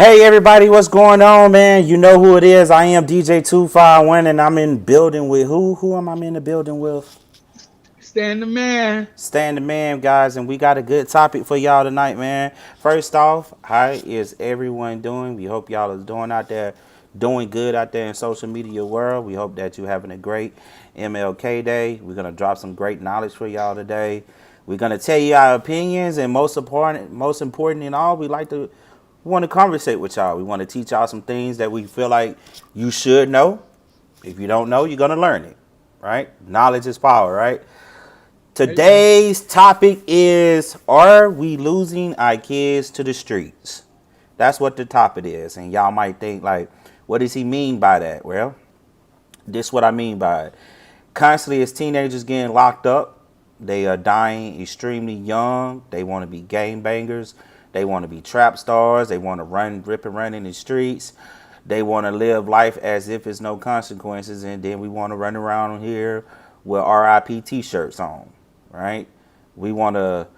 Hey everybody, what's going on, man? You know who it is. I am DJ 251 and I'm in building with who? Who am I in the building with? Stand the man. Stan the Man, guys, and we got a good topic for y'all tonight, man. First off, how is everyone doing? We hope y'all is doing good out there in social media world. We hope that you're having a great MLK day. We're gonna drop some great knowledge for y'all today. We're gonna tell you our opinions, and most important in all, we want to conversate with y'all. We want to teach y'all some things that we feel like you should know. If you don't know, you're gonna learn it, right? Knowledge is power, right? Amen. Today's topic is, are we losing our kids to the streets? That's what the topic is. And y'all might think, like, what does he mean by that? Well, this is what I mean by it. Constantly as teenagers getting locked up, they are dying extremely young. They want to be gang bangers. They want to be trap stars. They want to rip and run in the streets. They want to live life as if it's no consequences. And then we want to run around here with RIP t-shirts on, right? We want to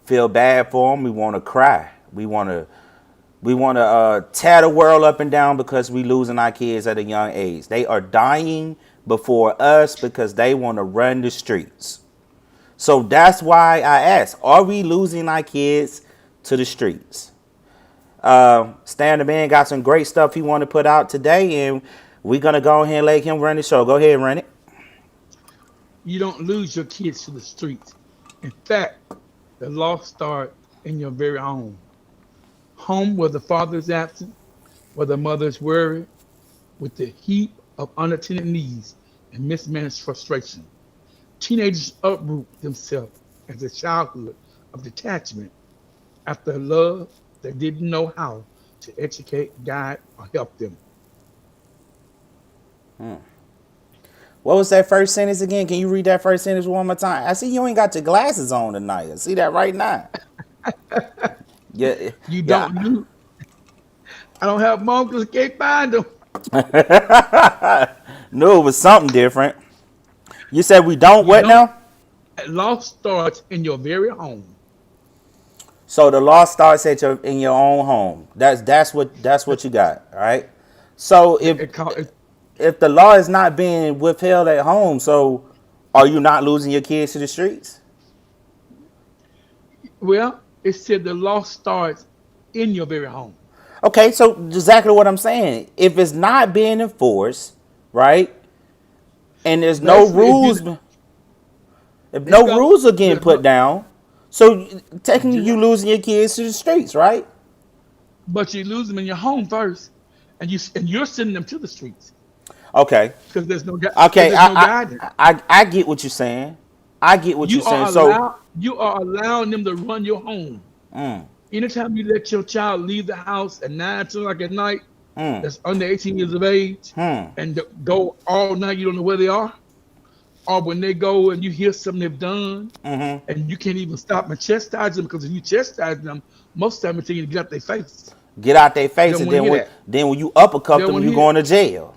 feel bad for them. We want to cry. We want to tear the world up and down because we losing our kids at a young age. They are dying before us because they want to run the streets. So that's why I asked, are we losing our kids to the streets? Stan the Man got some great stuff he want to put out today, and we're going to go ahead and let him run the show. Go ahead and run it. You don't lose your kids to the streets. In fact, the loss starts in your very home. Home where the father is absent, where the mother is worried, with the heap of unattended needs and mismanaged frustration. Teenagers uproot themselves as a childhood of detachment after love they didn't know how to educate, guide, or help them. What was that first sentence again? Can you read that first sentence one more time? I see you ain't got your glasses on tonight. I see that right now. Yeah, You don't yeah. lose. I don't have mom because I can't find them. No, it was something different. You said we don't You what don't. now? Loss starts in your very home. So the law starts at in your own home. That's what you got, all right? So It, if it, call, it, if the law is not being withheld at home, so are you not losing your kids to the streets? well, it said the loss starts in your very home. Okay, so exactly what I'm saying. If it's not being enforced, right, and there's no Basically, rules, if there you no go. rules are getting There's put no, down, so technically yeah, you losing your kids to the streets, right? but you lose them in your home first, and you're sending them to the streets Okay, because okay, there's no guidance. I get what you're saying. I get what you're saying. So, You are allowing them to run your home. Anytime you let your child leave the house at 9, 10 o'clock at night, that's under 18 years of age, and go all night, you don't know where they are, or when they go and you hear something they've done, and you can't even stop and chastise them because if you chastise them, most of the time it's you to get out their face. get out their They face, don't and want to then hear when that. then when you They uppercut don't them, want to you hear it. going to jail.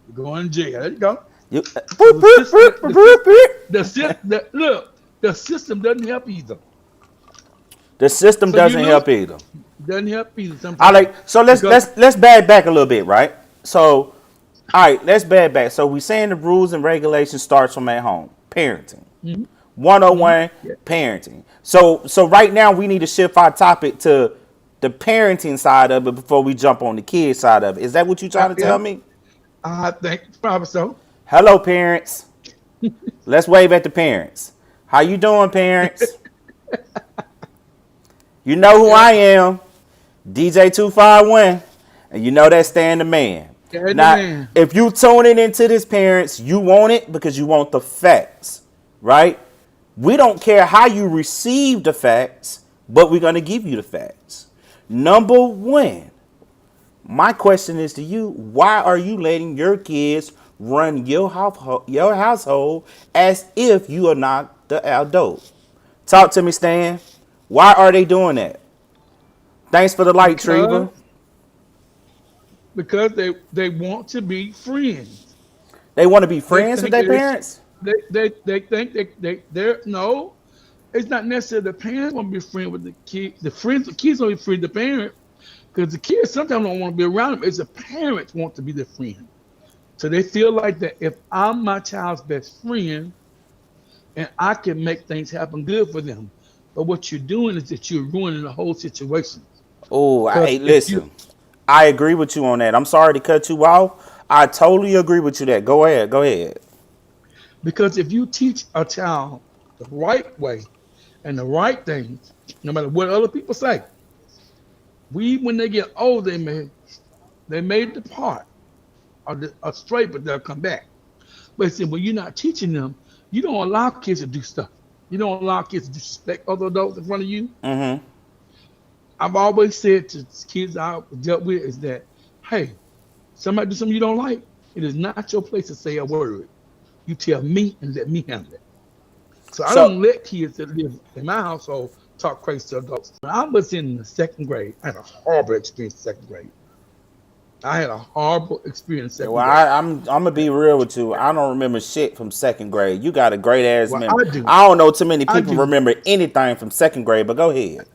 You're going to jail. There you go. You, So boop, boop, boop, boop, the boop. system, look, the system doesn't help either. The system So you doesn't lose, help either. doesn't help either I sometimes like so let's because let's let's bad back a little bit, right? So, all right, let's bad back. So we saying the rules and regulations starts from at home, parenting. mhm, mhm, 101 yeah, parenting. So right now we need to shift our topic to the parenting side of it before we jump on the kid side of it. Is that what you trying to yeah, tell me? I think probably so. Hello, parents. Let's wave at the parents. How you doing, parents? You know who Yeah, I am, DJ 251, and you know that Stan the Man. yeah, the Now, man. if you tuning into this, parents, you want it because you want the facts, right? We don't care how you receive the facts, but we're gonna give you the facts. Number one, my question is to you: why are you letting your kids run your household as if you are not the adult? Talk to me, Stan. Why are they doing that? Thanks for the light, Treva. Because because they want to be friends. They want to be They friends with think their that it's parents. they think they're no. It's not necessarily the parents want to be friends with the kid. The kids want to be friends with the parent. Because the kids sometimes don't want to be around them. It's the parents want to be their friend. So they feel like that if I'm my child's best friend and I can make things happen good for them. But what you're doing is that you're ruining the whole situation. Oh, Because hey, if you listen. I agree with you on that. I'm sorry to cut you off. I totally agree with you that. Go ahead. Go ahead. because if you teach a child the right way and the right things, no matter what other people say, we when they get old, they may depart or straight, but they'll come back. But see, when you're not teaching them, you don't allow kids to do stuff. You don't allow kids to disrespect other adults in front of you. Mm-hmm. I've always said to kids I've dealt with is that, hey, somebody do something you don't like, it is not your place to say a word. You tell me and let me handle it. So I So, don't let kids that live in my household talk crazy to adults. When I was in the second grade, I had a horrible experience in second grade. I had a horrible experience in well, second grade. I'm gonna be real with you. I don't remember shit from second grade. You got a great ass Well, memory. I do. I don't know too many I people do. remember anything from second grade, but go ahead.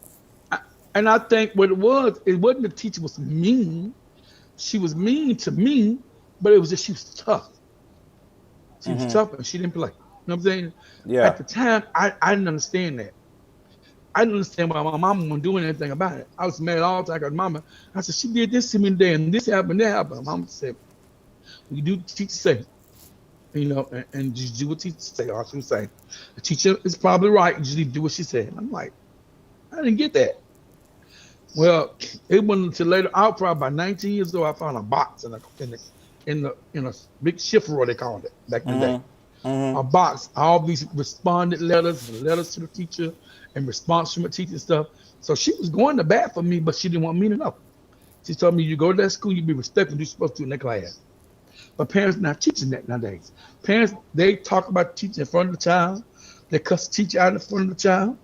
I, and I think what it wasn't the teacher was mean. She was mean to me, but it was just she was tough. She was Mm-hmm. tough and she didn't play. You know what I'm saying? Yeah. At the time, I didn't understand that. I didn't understand why my mama wasn't doing anything about it. I was mad all the time because mama, I said, she did this to me today and this happened, that happened. Mama said, we do what the teacher say, and just do what the teacher say. All she was saying. The teacher is probably right. You just need to do what she said. And I'm like, I didn't get that. Well, it wasn't until later. I was probably about 19 years old. I found a box in a big shift roll they called it back in the day. Mm-hmm. Mm-hmm. A box, all these responded letters and letters to the teacher and response from the teacher and stuff. So she was going to bat for me, but she didn't want me to know. She told me, you go to that school, you be respectful, you're supposed to in that class. But parents not teaching that nowadays. Parents, they talk about teaching in front of the child. They cuss the teacher out in front of the child.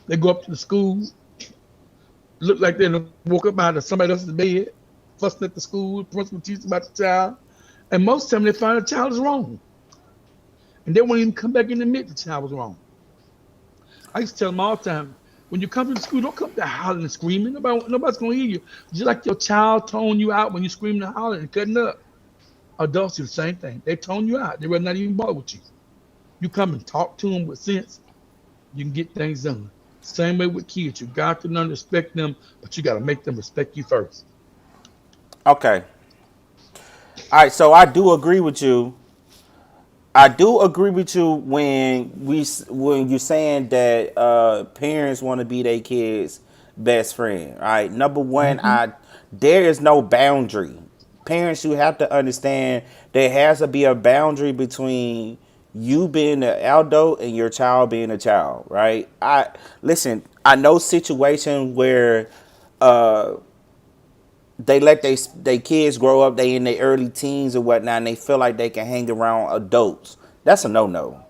They go up to the school, look like they woke up out of somebody else's bed, fussing at the school, principal teaching about the child. And most of the time they find the child is wrong. And they won't even come back and admit the child was wrong. I used to tell them all the time, when you come to the school, don't come there hollering and screaming. Nobody's going to hear you. Just like your child tone you out when you're screaming and hollering and cutting up. Adults do the same thing. They tone you out. They will not even bother with you. You come and talk to them with sense, you can get things done. Same way with kids. You got to learn to respect them, but you got to make them respect you first. Okay. All right. So I do agree with you. I do agree with you when you're saying that parents want to be their kids' best friend. All right. Number one, Mm-hmm. there is no boundary. Parents, you have to understand there has to be a boundary between you being an adult and your child being a child. Right. I listen. I know situations where uh, they let they kids grow up, they in their early teens or whatnot, and they feel like they can hang around adults. That's a no.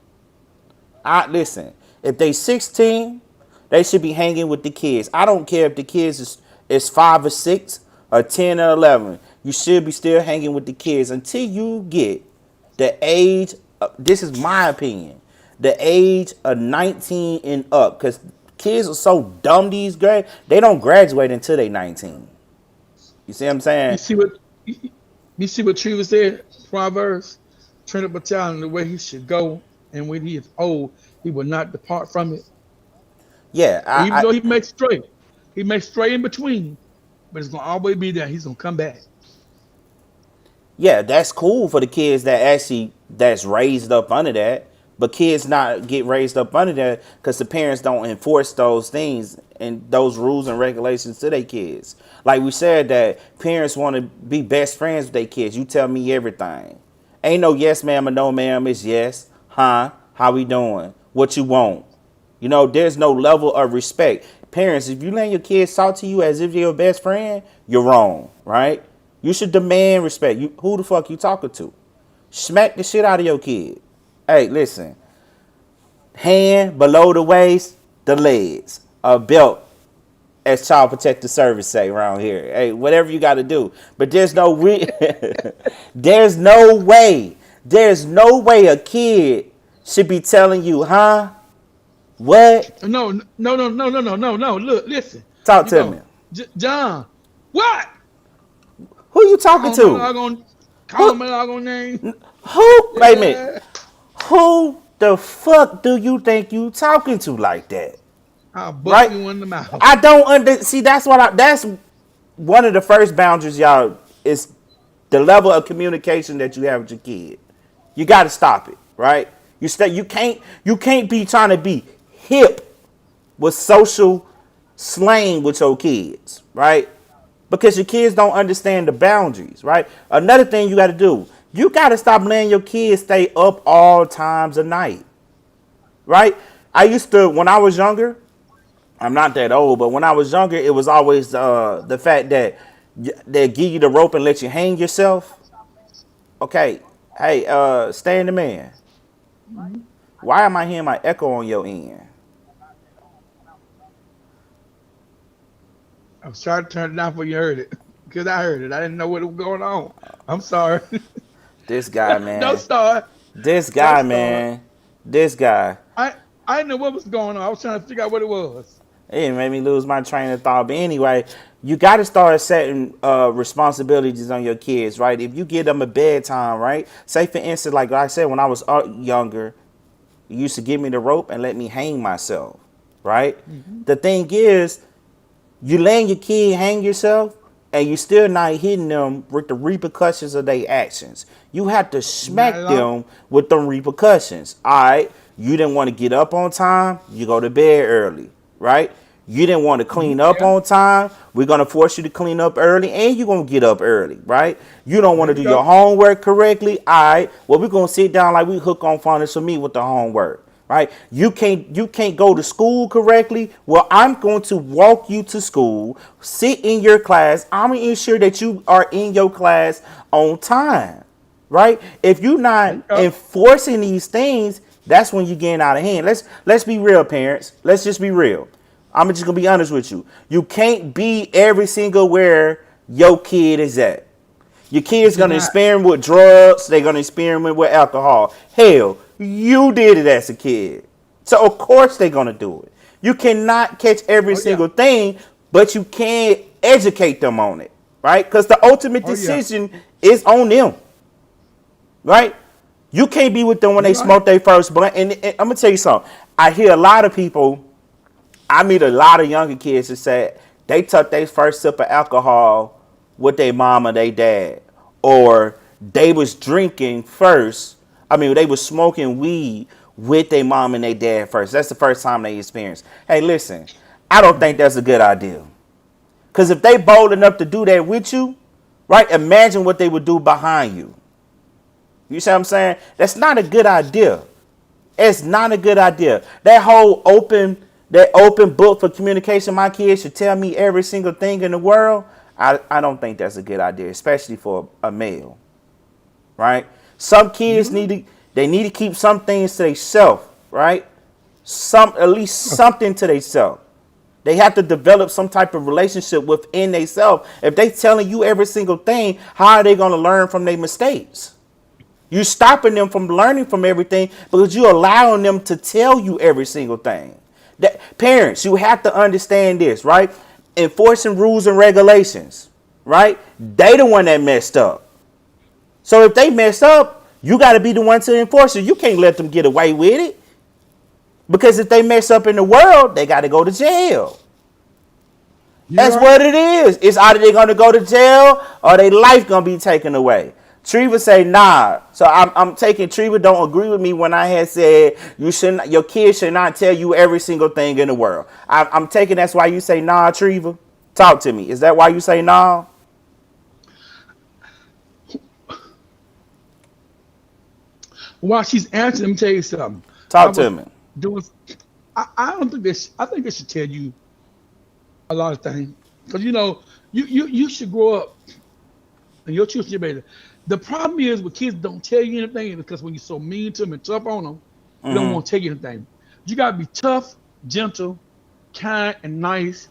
I listen. If they 16, they should be hanging with the kids. I don't care if the kids is 5 or 6 or 10 or 11. You should be still hanging with the kids until you get the age. This is my opinion. The age of 19 and up, because kids are so dumb these grades. They don't graduate until they 19. You see what I'm You saying? see what you see what Treva said? Proverbs, train up a child in the way he should go, and when he is old, he will not depart from it. Yeah, Even though I he may stray in between, but it's gonna always be there. He's gonna come back. yeah, that's cool for the kids that actually that's raised up under that. But kids not get raised up under that because the parents don't enforce those things and those rules and regulations to their kids. Like we said, that parents want to be best friends with their kids. You tell me everything. Ain't no yes ma'am or no ma'am. It's yes, huh? How we doing? What you want? You know, there's no level of respect. Parents, if you let your kids talk to you as if you're your best friend, you're wrong, right? You should demand respect. You, who the fuck you talking to? Smack the shit out of your kid. Hey, listen. Hand below the waist, the legs. A belt, as Child Protective Service say around here. Hey, whatever you got to do. But there's no there's no way. There's no way a kid should be telling you, huh? What? No, no, no, no, no, no, no, no. Look, listen. Talk You to me. know, John. What? Who you talking Call my to? doggone, call Who? my doggone name. Who? Wait a minute. Yeah. Who the fuck do you think you talking to like that? I'll bust Right? you in the mouth. I don't see. That's one of the first boundaries, y'all. Is the level of communication that you have with your kid. You got to stop it, right? You can't be trying to be hip with social slang with your kids, right? Because your kids don't understand the boundaries, right? Another thing you got to do, you got to stop letting your kids stay up all times of night, right? I used to, when I was younger, I'm not that old, but when I was younger, it was always the fact that they give you the rope and let you hang yourself. Okay, hey, Stan the man. Why am I hearing my echo on your end? I was trying to turn it down before you heard it. Because I heard it. I didn't know what was going on. I'm sorry. This guy, Don't man. start. This Don't guy, start. man. This guy. I didn't know what was going on. I was trying to figure out what it was. It made me lose my train of thought. But anyway, you got to start setting responsibilities on your kids, right? If you give them a bedtime, right? Say, for instance, like I said, when I was younger, you used to give me the rope and let me hang myself, right? Mm-hmm. The thing is, you letting your kid hang yourself and you still not hitting them with the repercussions of their actions. You have to Not smack at all. them with the repercussions. All right, you didn't want to get up on time, you go to bed early, right? You didn't want to clean up Yeah. on time, we're going to force you to clean up early and you're going to get up early, right? You don't want There to you do your go. homework correctly. All right, well, we're going to sit down like we hook on phonics for me with the homework, right? You can't go to school correctly. Well, I'm going to walk you to school, sit in your class. I'm gonna ensure that you are in your class on time, right? If you're There not you go. enforcing these things, that's when you're getting out of hand. Let's be real, parents. Let's just be real. I'm just gonna be honest with you. You can't be every single where your kid is at. Your You kids gonna cannot. experiment with drugs. They're gonna experiment with alcohol. Hell, you did it as a kid, so of course they're gonna do it. You cannot catch every Oh, yeah. single thing, but you can educate them on it, right? Because the ultimate Oh, yeah. decision is on them, right? You can't be with them when You're they right. smoke their first blunt. And I'm gonna tell you something. I hear a lot of people. I meet a lot of younger kids that say they took their first sip of alcohol with their mom or their dad, or they was drinking first. I mean, they was smoking weed with their mom and their dad first. That's the first time they experienced. Hey, listen, I don't think that's a good idea. Because if they bold enough to do that with you, right, imagine what they would do behind you. You see what I'm saying? That's not a good idea. It's not a good idea. That open book for communication, my kids should tell me every single thing in the world. I don't think that's a good idea, especially for a male, right? Some kids You're right. need to keep some things to themselves, right? Some at least something to themselves. They have to develop some type of relationship within themselves. If they telling you every single thing, how are they going to learn from their mistakes? You're stopping them from learning from everything because you're allowing them to tell you every single thing. That parents, you have to understand this, right? Enforcing rules and regulations, right? They the one that messed up. So if they messed up, you got to be the one to enforce it. You can't let them get away with it because if they mess up in the world, they got to go to jail. You're That's right. what it is. It's either they're gonna go to jail or their life gonna be taken away. Treva say nah. So I'm taking Treva don't agree with me when I had said your kids should not tell you every single thing in the world. I'm taking that's why you say nah, Treva. Talk to me. Is that why you say nah? While she's answering, let me tell you something. I Talk to was me. doing. I don't think this. I think they should tell you a lot of things because you should grow up and your children should be able. The problem is when kids don't tell you anything because when you're so mean to them and tough on them, they don't want to tell you anything. You gotta be tough, gentle, kind, and nice,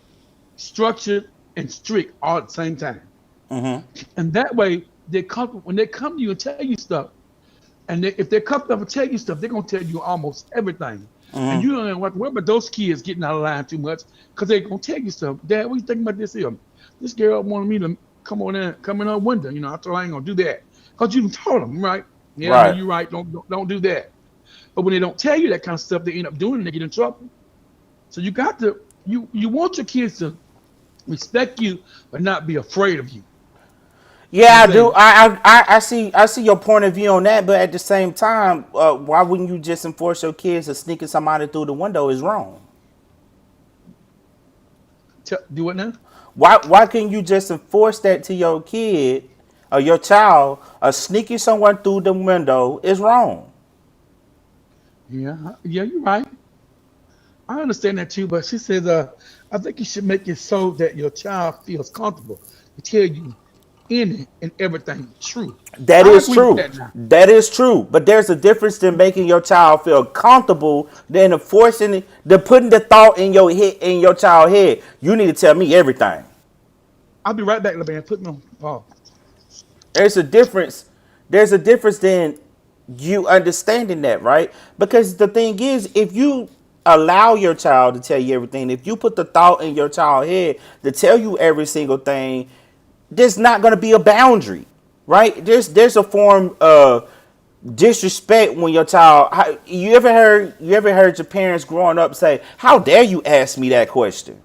structured, and strict all at the same time. And that way, they come when they come to you and tell you stuff. And if they're comfortable to tell you stuff, they're gonna tell you almost everything. And you don't have to worry about those kids getting out of line too much because they're gonna tell you stuff. Dad, what you think about this here? This girl wanted me to come in her window. I told her I ain't gonna do that because you told them, right? Yeah, no, Right. you're right. Don't do that. But when they don't tell you that kind of stuff, they end up doing it and they get in trouble. So you got to you want your kids to respect you, but not be afraid of you. You know Yeah, what I I'm do. saying? I see your point of view on that, but at the same time, why wouldn't you just enforce your kids to sneaking somebody through the window is wrong? Do what now? Why can't you just enforce that to your kid or your child? Sneaking someone through the window is wrong. Yeah, you're right. I understand that too, but she says, I think you should make it so that your child feels comfortable to tell you any and everything true. That I is agree with true. that now. That is true. But there's a difference in making your child feel comfortable than enforcing it, than putting the thought in your head, in your child's head. You need to tell me everything. I'll be right back, LeBan. Put me on. Oh, There's a difference. There's a difference in you understanding that, right? Because the thing is, if you allow your child to tell you everything, if you put the thought in your child's head to tell you every single thing, there's not going to be a boundary, right? There's a form of disrespect when your child. You ever heard your parents growing up say, "How dare you ask me that question?"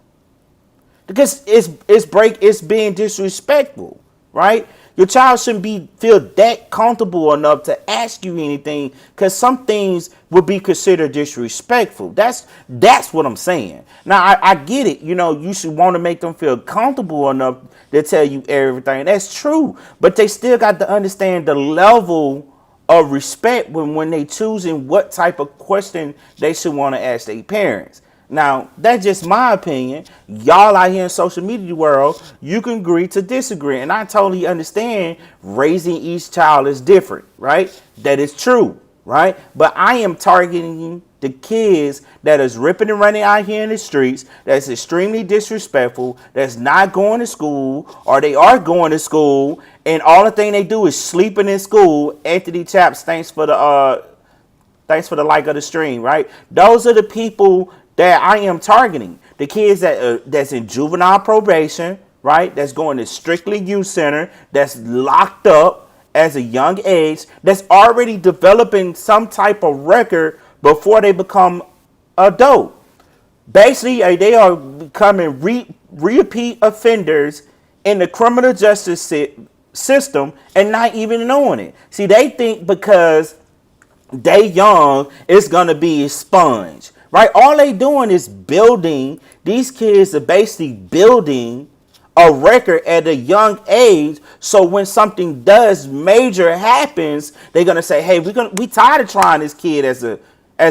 Because it's being disrespectful, right? Your child shouldn't be feel that comfortable enough to ask you anything because some things would be considered disrespectful. That's what I'm saying. Now I get it. You should want to make them feel comfortable enough to tell you everything. That's true, but they still got to understand the level of respect when they choosing what type of question they should want to ask their parents. Now, that's just my opinion. Y'all out here in social media world, you can agree to disagree. And I totally understand raising each child is different, right? That is true, right? But I am targeting the kids that is ripping and running out here in the streets, that's extremely disrespectful, that's not going to school, or they are going to school, and all the thing they do is sleeping in school. Anthony Chaps, thanks for the like of the stream, right? Those are the people that I am targeting. The kids that's in juvenile probation, right? That's going to strictly youth center, that's locked up as a young age, that's already developing some type of record before they become adult. Basically, they are becoming repeat offenders in the criminal justice system and not even knowing it. See, they think because they young, it's gonna be a sponge, right? All they doing is building. These kids are basically building a record at a young age. So when something does major happens, they're gonna say, "Hey, we tired of trying this kid as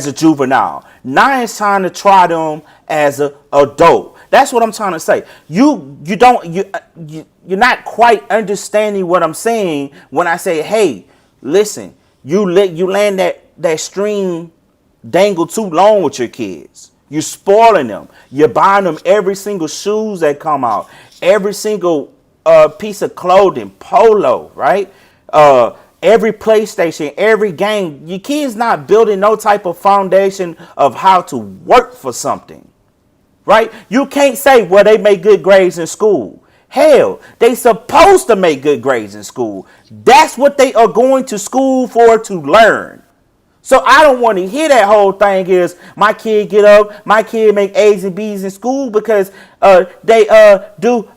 a juvenile. Now it's time to try them as a adult." That's what I'm trying to say. You're not quite understanding what I'm saying when I say, "Hey, listen, you land that string dangle too long with your kids. You're spoiling them. You're buying them every single shoes that come out, every single piece of clothing, polo, right? Every PlayStation, every game. Your kids not building no type of foundation of how to work for something, right? You can't say, well, they make good grades in school. Hell, they supposed to make good grades in school. That's what they are going to school for, to learn. So I don't want to hear that whole thing is my kid get up, my kid make A's and B's in school because they do.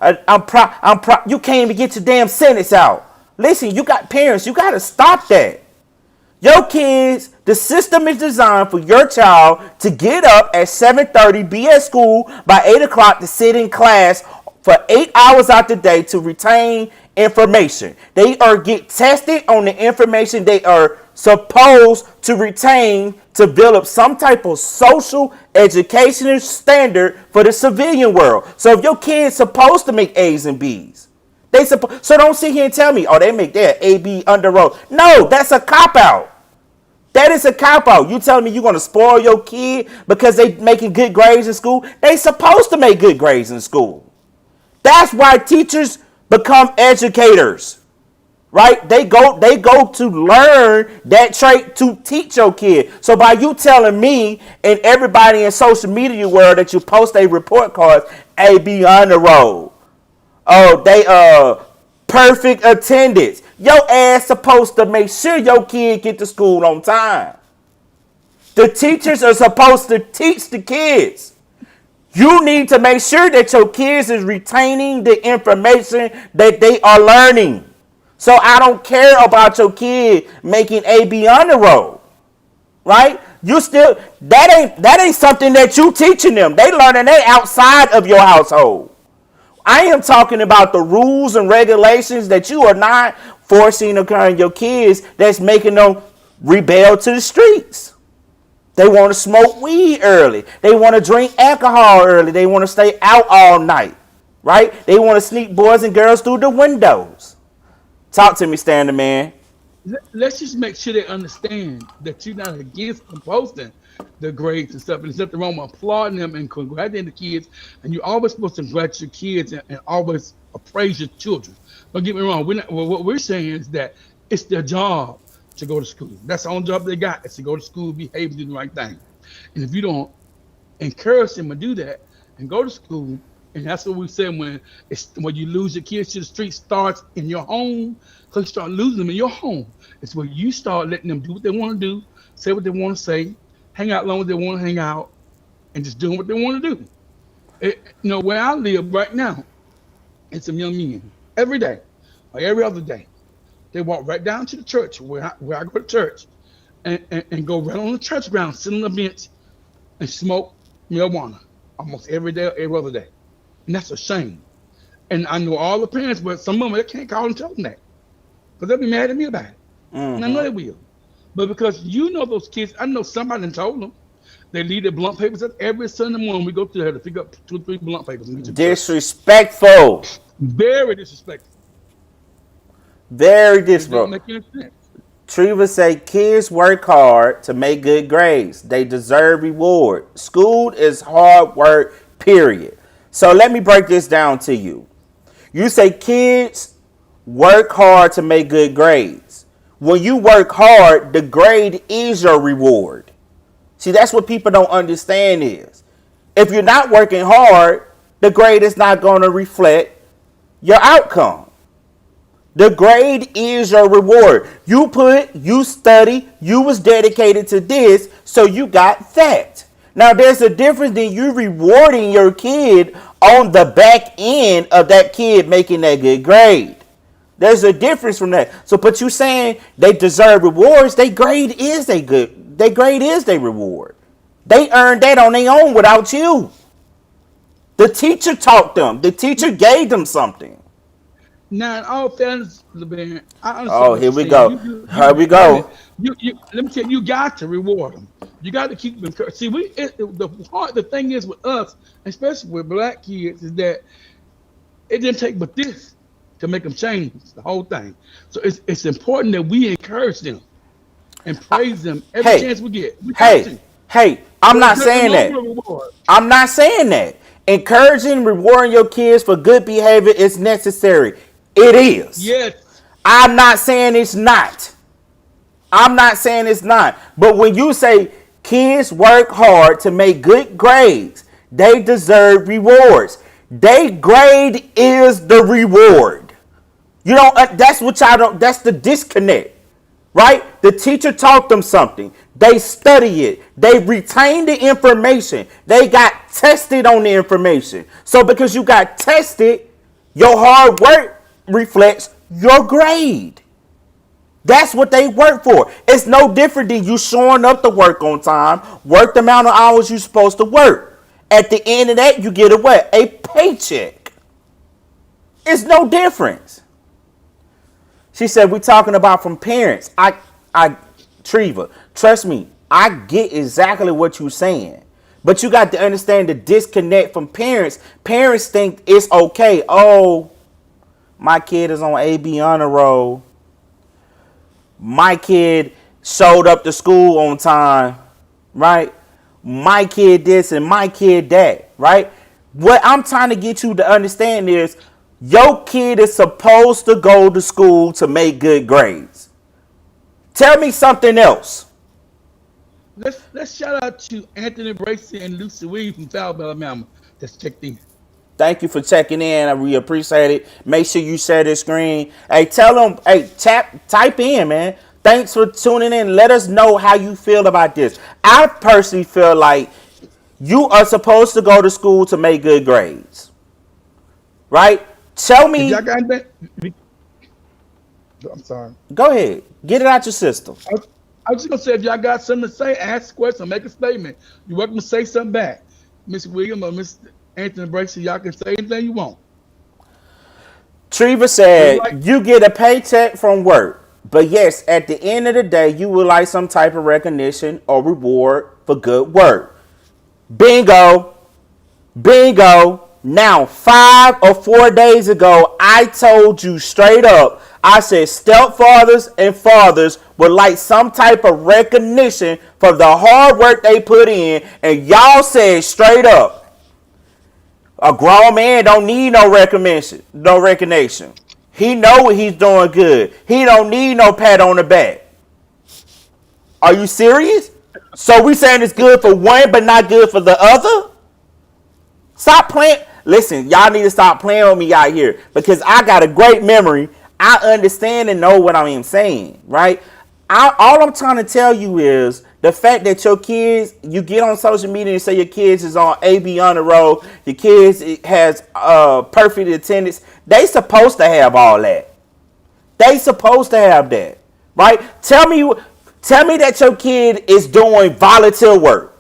You can't even get your damn sentence out. Listen, you got parents, you got to stop that. Your kids, the system is designed for your child to get up at 7:30, be at school by 8 o'clock, to sit in class for 8 hours out the day to retain information. They are get tested on the information they are supposed to retain to develop some type of social educational standard for the civilian world. So if your kid's supposed to make A's and B's, so don't sit here and tell me, oh, they make their A, B under roll. No, that's a cop out. That is a cop out. You telling me you're going to spoil your kid because they making good grades in school? They supposed to make good grades in school. That's why teachers become educators, right? They go to learn that trait to teach your kid. So by you telling me and everybody in social media world that you post a report cards, A, B on the road. Oh, they perfect attendance. Your ass supposed to make sure your kid get to school on time. The teachers are supposed to teach the kids. You need to make sure that your kids is retaining the information that they are learning. So I don't care about your kid making AB honor roll, right? You still that ain't something that you teaching them. They learning that outside of your household. I am talking about the rules and regulations that you are not forcing upon your kids that's making them rebel to the streets. They want to smoke weed early. They want to drink alcohol early. They want to stay out all night, right? They want to sneak boys and girls through the windows. Talk to me, StanTheMan. Let's just make sure they understand that you're not against them posting the grades and stuff. And there's nothing wrong with applauding them and congratulating the kids. And you're always supposed to congratulate your kids and always appraise your children. Don't get me wrong. What we're saying is that it's their job to go to school. That's the only job they got, is to go to school, behave, and do the right thing. And if you don't encourage them to do that and go to school, and that's what we said, when you lose your kids to the street starts in your home, because you start losing them in your home. It's where you start letting them do what they want to do, say what they want to say, hang out long as they want to hang out, and just doing what they want to do. Where I live right now, it's some young men every day, or every other day. They walk right down to the church where I go to church, and go right on the church ground, sit on the bench, and smoke marijuana almost every day or every other day. And that's a shame. And I know all the parents, but some of them, they can't call and tell them that, because they'll be mad at me about it. And I know they will. But because those kids, I know somebody done told them. They leave their blunt papers up every Sunday morning. We go through there to pick up 2 or 3 blunt papers. And get Disrespectful. Very disrespectful. Very It don't disrespectful. make any sense. Treva say kids work hard to make good grades. They deserve reward. School is hard work, period. So let me break this down to you. You say kids work hard to make good grades. When you work hard, the grade is your reward. See, that's what people don't understand is, if you're not working hard, the grade is not going to reflect your outcome. The grade is your reward. You study, you was dedicated to this, so you got that. Now, there's a difference in you rewarding your kid on the back end of that kid making that good grade. There's a difference from that. So, but you saying they deserve rewards, their grade is their reward. They earned that on their own without you. The teacher taught them. The teacher gave them something. Now, in all fairness, LeBaron, I understand Oh, what here you're we saying. go. Here we go. Let me tell you, you got to reward them. You got to keep them encouraged. See, the thing is with us, especially with black kids, is that it didn't take but this to make them change the whole thing. So it's important that we encourage them and praise them every Hey, chance we get. We got hey, to. hey, I'm There's not nothing saying wrong that. with a reward. I'm not saying that. Encouraging, rewarding your kids for good behavior is necessary. It is. Yes. I'm not saying it's not. I'm not saying it's not. But when you say kids work hard to make good grades, they deserve rewards. They grade is the reward. You don't. That's what y'all don't. That's the disconnect, right? The teacher taught them something. They study it. They retain the information. They got tested on the information. So because you got tested, your hard work reflects your grade. That's what they work for. It's no different than you showing up to work on time, work the amount of hours you're supposed to work. At the end of that, you get a what? A paycheck. It's no difference. She said, we're talking about from parents. Treva, trust me, I get exactly what you're saying. But you got to understand the disconnect from parents. Parents think it's okay. Oh, my kid is on AB honor roll. My kid showed up to school on time, right? My kid this and my kid that, right? What I'm trying to get you to understand is your kid is supposed to go to school to make good grades. Tell me something else. Let's shout out to Anthony Bracy and Lucy Weed from Falmouth, Alabama. That's checked in. Thank you for checking in. We appreciate it. Make sure you share this screen. Hey, tell them, hey, type in, man. Thanks for tuning in. Let us know how you feel about this. I personally feel like you are supposed to go to school to make good grades. Right? Tell If y'all me. got that, I'm sorry. Go ahead. Get it out your system. I was just gonna say, if y'all got something to say, ask a question, make a statement. You're welcome to say something back. Miss William or Miss Anthony Bracy, y'all can say anything you want. Treva Just said, like you get a paycheck from work, but yes, at the end of the day, you would like some type of recognition or reward for good work. Bingo. Bingo. Now, 5 or 4 days ago, I told you straight up, I said stepfathers and fathers would like some type of recognition for the hard work they put in, and y'all said straight up, a grown man don't need no recognition, no recognition. He know what he's doing good. He don't need no pat on the back. Are you serious? So we saying it's good for one but not good for the other? Stop playing. Listen, y'all need to stop playing with me out here because I got a great memory. I understand and know what I am saying, right? All I'm trying to tell you is the fact that your kids, you get on social media and say your kids is on AB on the road, your kids has perfect attendance. They supposed to have all that. They supposed to have that, right? Tell me that your kid is doing volunteer work,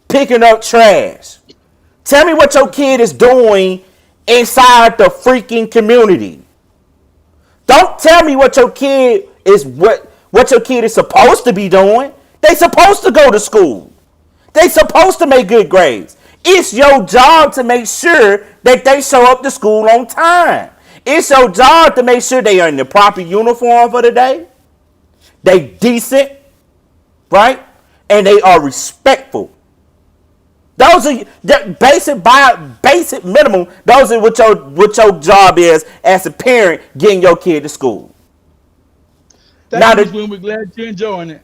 picking up trash. Tell me what your kid is doing inside the freaking community. Don't tell me what your kid is what your kid is supposed to be doing. They supposed to go to school. They supposed to make good grades. It's your job to make sure that they show up to school on time. It's your job to make sure they are in the proper uniform for the day. They decent, right? And they are respectful. Those are the basic minimum. Those are what your job is as a parent getting your kid to school. thank Now you, Miss the William. We're glad you're enjoying it.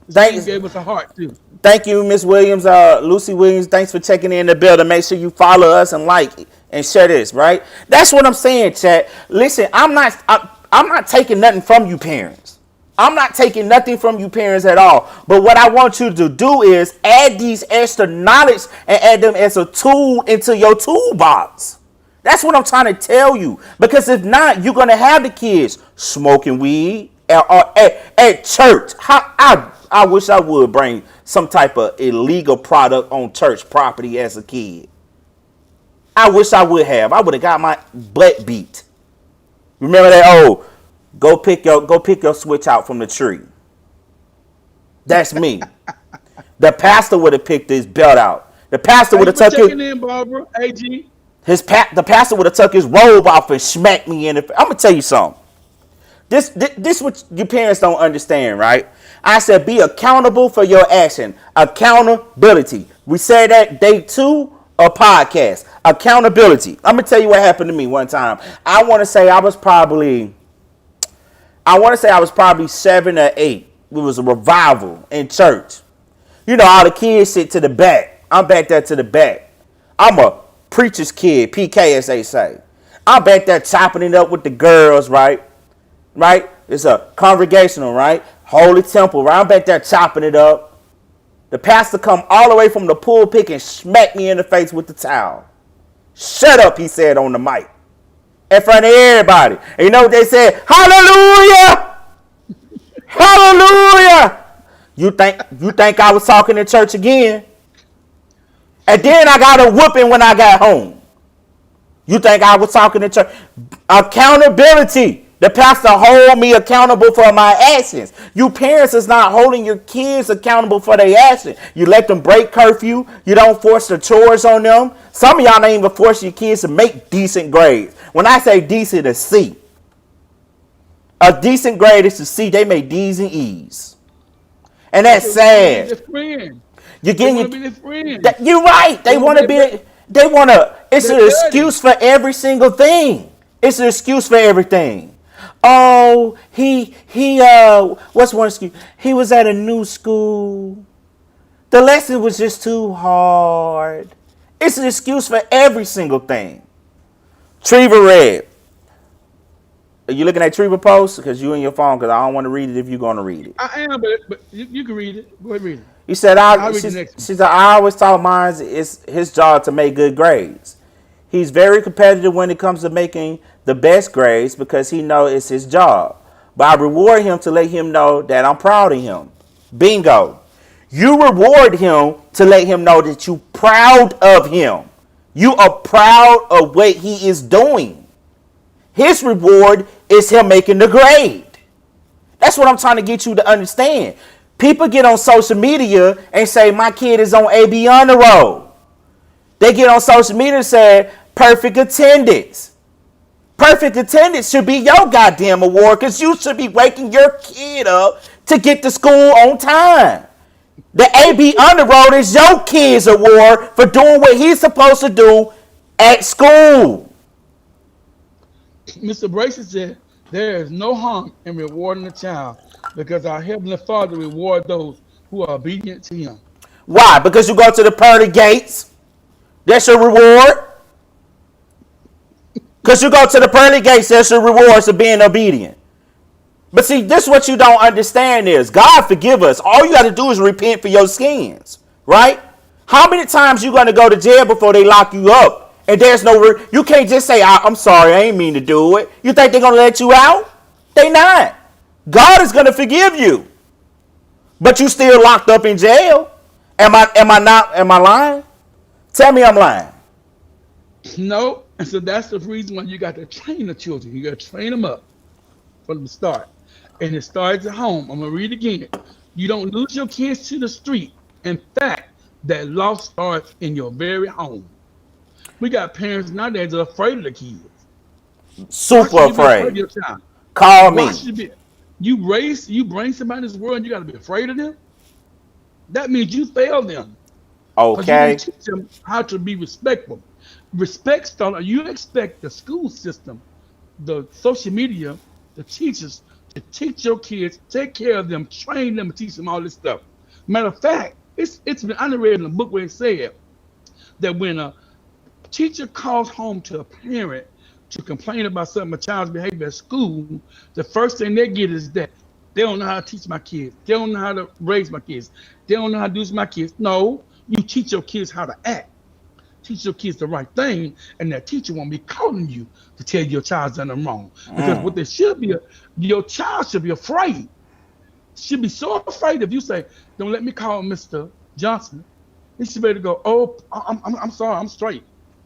Miss William thanks, gave us a heart too. thank you, Miss Williams, Lucy Williams. Thanks for checking in the building. Make sure you follow us and like and share this. Right? That's what I'm saying, chat. Listen, I'm not taking nothing from you, parents. I'm not taking nothing from you parents at all. But what I want you to do is add these extra knowledge and add them as a tool into your toolbox. That's what I'm trying to tell you. Because if not, you're going to have the kids smoking weed at church. I wish I would bring some type of illegal product on church property as a kid. I wish I would have. I would have got my butt beat. Remember that? Oh, go pick your switch out from the tree. That's me. The pastor would have picked his belt out. The pastor would Thank you have for took checking in, Barbara. AG. the pastor would have took his robe off and smacked me in the. I'm gonna tell you something. This what your parents don't understand, right? I said be accountable for your action. Accountability. We said that day 2 of podcast. Accountability. I'm gonna tell you what happened to me one time. I want to say I was probably 7 or 8. It was a revival in church. You know, all the kids sit to the back. I'm back there to the back. I'm a preacher's kid, PK as they say. I'm back there chopping it up with the girls, right? Right? It's a congregational, right? Holy temple, right? I'm back there chopping it up. The pastor come all the way from the pulpit and smack me in the face with the towel. Shut up, he said on the mic. In front of everybody. And you know what they said? Hallelujah! Hallelujah! You think I was talking in church again? And then I got a whooping when I got home. You think I was talking in church? Accountability. The pastor hold me accountable for my actions. You parents is not holding your kids accountable for their actions. You let them break curfew. You don't force the chores on them. Some of y'all don't even force your kids to make decent grades. When I say decent, it's C. A decent grade is to C. They make D's and E's. And that's sad. You're They getting want to be their friend. you're right. They want to be. They want to. It's an excuse for every single thing. It's an excuse for everything. Oh, what's one excuse? He was at a new school. The lesson was just too hard. It's an excuse for every single thing. Treva read. Are you looking at Treva post? Because you in your phone, because I don't want to read it if you're going to read it. I am, but you can read it. Go ahead, read it. He said, I'll read the next she one. said, I always taught mine it's his job to make good grades. He's very competitive when it comes to making the best grades because he knows it's his job. But I reward him to let him know that I'm proud of him. Bingo. You reward him to let him know that you're proud of him. You are proud of what he is doing. His reward is him making the grade. That's what I'm trying to get you to understand. People get on social media and say, my kid is on AB Honor Roll. They get on social media and say, perfect attendance. Perfect attendance should be your goddamn award because you should be waking your kid up to get to school on time. The AB Honor Roll is your kid's award for doing what he's supposed to do at school. Mr. Bracy said, there is no harm in rewarding a child because our Heavenly Father reward those who are obedient to Him. Why? Because you go to the pearly gates. That's your reward. Because you go to the pearly gates, that's your rewards of being obedient. But see, this is what you don't understand is God forgive us. All you got to do is repent for your sins, right? How many times you going to go to jail before they lock you up? And there's no, you can't just say, I'm sorry, I ain't mean to do it. You think they're going to let you out? They not. God is going to forgive you. But you still locked up in jail. Am I lying? Tell me I'm lying. No, and so that's the reason why you got to train the children. You got to train them up from the start. And it starts at home. I'm going to read again. You don't lose your kids to the street. In fact, that loss starts in your very home. We got parents nowadays that are afraid of the kids. Super afraid. Of your child? Call Why me. should you bring somebody in this world and you got to be afraid of them? That means you failed them. Because you Okay. didn't teach them how to be respectful. Respect starts, you expect the school system, the social media, the teachers to teach your kids, take care of them, train them, and teach them all this stuff. Matter of fact, it's been I read in a book where it said that when a teacher calls home to a parent to complain about something a child's behavior at school, the first thing they get is that they don't know how to teach my kids. They don't know how to raise my kids. They don't know how to do this with my kids. No, you teach your kids how to act. Teach your kids the right thing, and that teacher won't be calling you to tell your child's done them wrong. Because what they should be, your child should be afraid. Should be so afraid if you say, "Don't let me call Mr. Johnson." He should be able to go, "Oh, I'm sorry, I'm straight."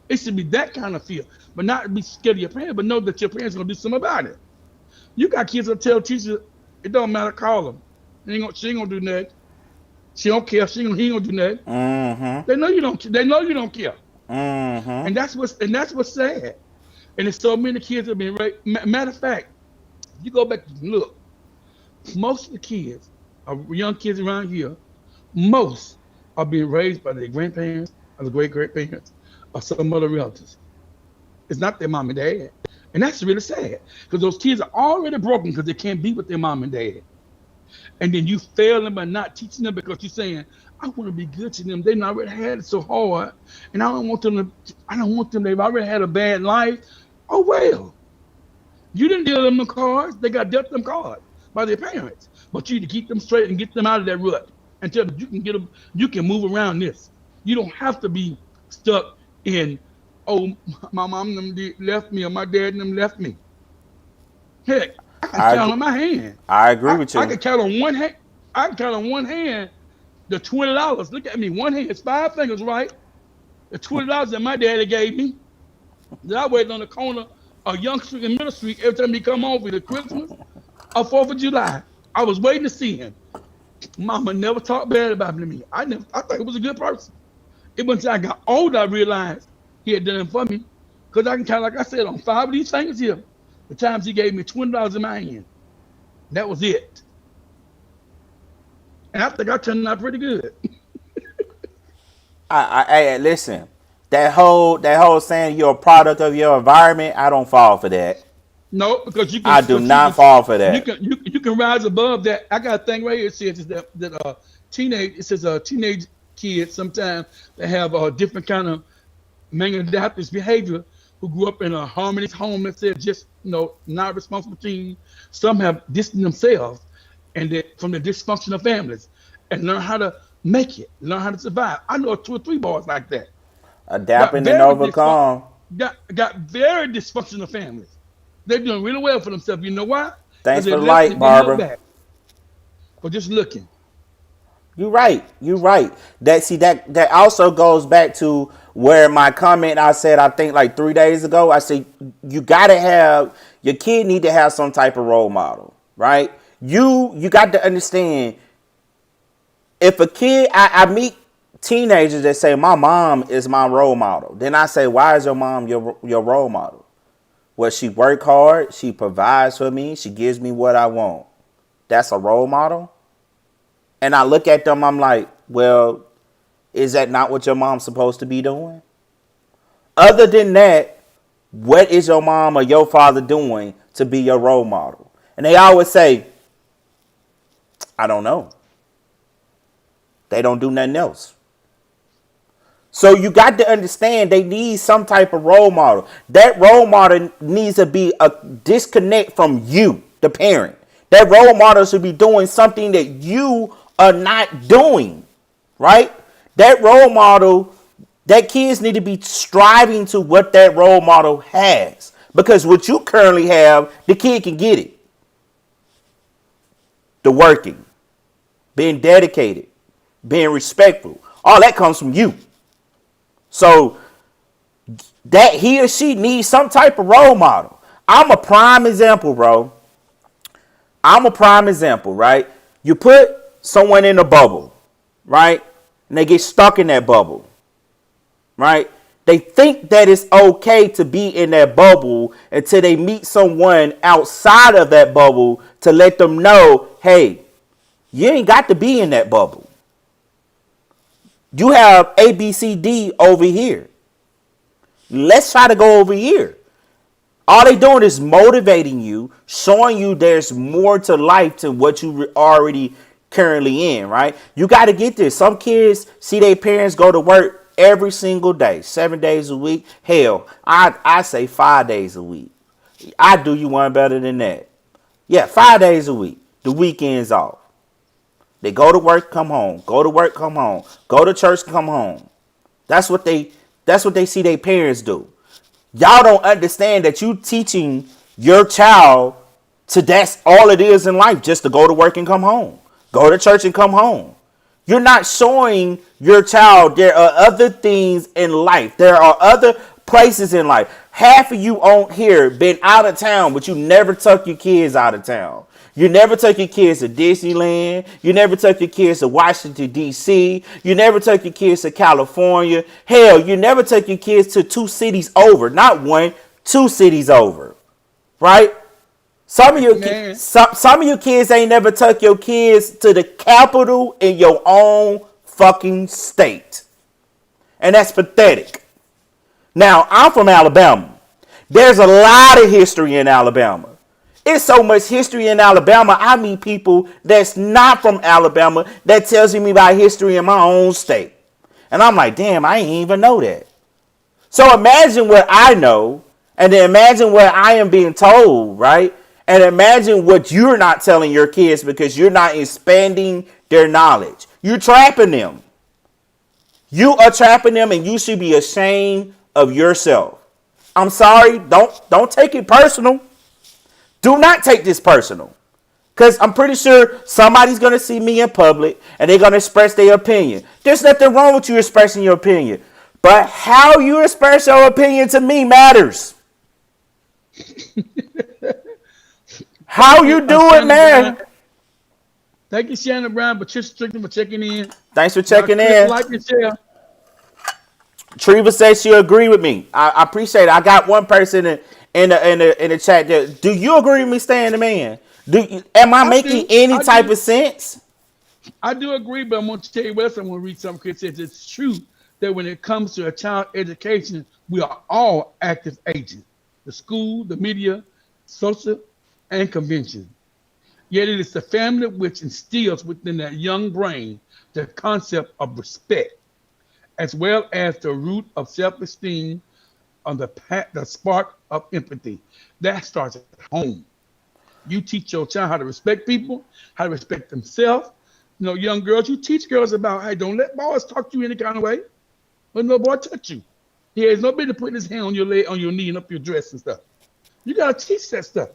It should be that kind of fear, but not be scared of your parents, but know that your parents are gonna do something about it. You got kids that tell teachers, "It don't matter, call them." She ain't gonna do nothing. She don't care. He ain't gonna do nothing. Mm-hmm. They know you don't. They know you don't care. Mm-hmm. And that's what's sad. And there's so many kids have been raised. Matter of fact, you go back and look. Most of the kids, young kids around here, most are being raised by their grandparents or the great-grandparents or some other relatives. It's not their mom and dad. And that's really sad because those kids are already broken because they can't be with their mom and dad. And then you fail them by not teaching them because you're saying, I want to be good to them. They've already had it so hard. And I don't want them, they've already had a bad life. Oh, well. You didn't deal them the cards. They got dealt them cards by their parents. But you need to keep them straight and get them out of that rut and tell them you can move around this. You don't have to be stuck in, oh, my mom them left me or my dad them left me. Heck, I can count on my hand. I agree with you. I can count on one hand. I can count on one hand the $20. Look at me, one hand. It's 5 fingers, right? The $20 that my daddy gave me. That I waited on the corner of Young Street and Middle Street every time he come home for the Christmas or 4th of July. I was waiting to see him. Mama never talked bad about me. I thought he was a good person. It was until I got older I realized he had done it for me. Because I can count, like I said, on 5 of these fingers here, the times he gave me $20 in my hand. That was it. And I think I turned out pretty good. I listen. That whole saying you're a product of your environment, I don't fall for that. No, because you can. I do not fall for that. You can rise above that. I got a thing right here. It says that teenage. It says teenage kids sometimes they have different kind of maladaptive behavior who grew up in a harmonious home that said just not responsible teens. Some have distanced themselves and from the dysfunctional families and learn how to make it, learn how to survive. I know two or three boys like that. Got Adapting and very dysfun- overcome. got very dysfunctional families. They're doing really well for themselves. You know why? Because Thanks they for the left and light, didn't look Barbara. back for just looking. You're right. You're right. That also goes back to where my comment I said I think like 3 days ago. I said you gotta have your kid need to have some type of role model, right? You got to understand if a kid I meet teenagers that say my mom is my role model. Then I say, why is your mom your role model? Well, she work hard, she provides for me, she gives me what I want. That's a role model. And I look at them, I'm like, well, is that not what your mom's supposed to be doing? Other than that, what is your mom or your father doing to be your role model? And they always say, I don't know. They don't do nothing else. So you got to understand they need some type of role model. That role model needs to be a disconnect from you, the parent. That role model should be doing something that you are not doing, right? That role model, that kids need to be striving to what that role model has. Because what you currently have, the kid can get it. The working, being dedicated, being respectful. All that comes from you. So that he or she needs some type of role model. I'm a prime example, bro. I'm a prime example, right? You put someone in a bubble, right? And they get stuck in that bubble, right? They think that it's okay to be in that bubble until they meet someone outside of that bubble to let them know, hey, you ain't got to be in that bubble. You have A, B, C, D over here. Let's try to go over here. All they doing is motivating you, showing you there's more to life to what you already currently in, right? You got to get this. Some kids see their parents go to work every single day, 7 days a week. Hell, I say 5 days a week. I do you one better than that. Yeah, 5 days a week. The weekends off. They go to work, come home. Go to work, come home. Go to church, come home. That's what they see their parents do. Y'all don't understand that you teaching your child to that's all it is in life, just to go to work and come home. Go to church and come home. You're not showing your child there are other things in life. There are other places in life. Half of you on here been out of town, but you never took your kids out of town. You never took your kids to Disneyland. You never took your kids to Washington, D.C. You never took your kids to California. Hell, you never took your kids to 2 cities over. Not 1, 2 cities over. Right? Some of your kids ain't never took your kids to the capital in your own fucking state. And that's pathetic. Now, I'm from Alabama. There's a lot of history in Alabama. It's so much history in Alabama. I meet people that's not from Alabama that tells me about history in my own state. And I'm like, damn, I ain't even know that. So imagine what I know, and then imagine what I am being told, right? And imagine what you're not telling your kids because you're not expanding their knowledge. You're trapping them. You are trapping them, and you should be ashamed of yourself. I'm sorry. Don't take it personal. Do not take this personal. Because I'm pretty sure somebody's going to see me in public and they're going to express their opinion. There's nothing wrong with you expressing your opinion. But how you express your opinion to me matters. How you do it, man. Brown. Thank you, Shannon Brown, Patricia Strickland for checking in. Thanks for checking in. Like and share. Treva says she agree with me. I appreciate it. I got one person in the chat there. Do you agree with me, Stan the Man? Am I making any type of sense? I do agree, but I'm going to tell you what else. I'm going to read something. It says it's true that when it comes to a child education, we are all active agents. The school, the media, social, and convention. Yet it is the family which instills within that young brain the concept of respect as well as the root of self-esteem on the spark of empathy. That starts at home. You teach your child how to respect people, how to respect themselves. You know, young girls, you teach girls about, hey, don't let boys talk to you any kind of way. Let no boy touch you. He has no business putting his hand on your leg, on your knee, and up your dress and stuff. You gotta teach that stuff.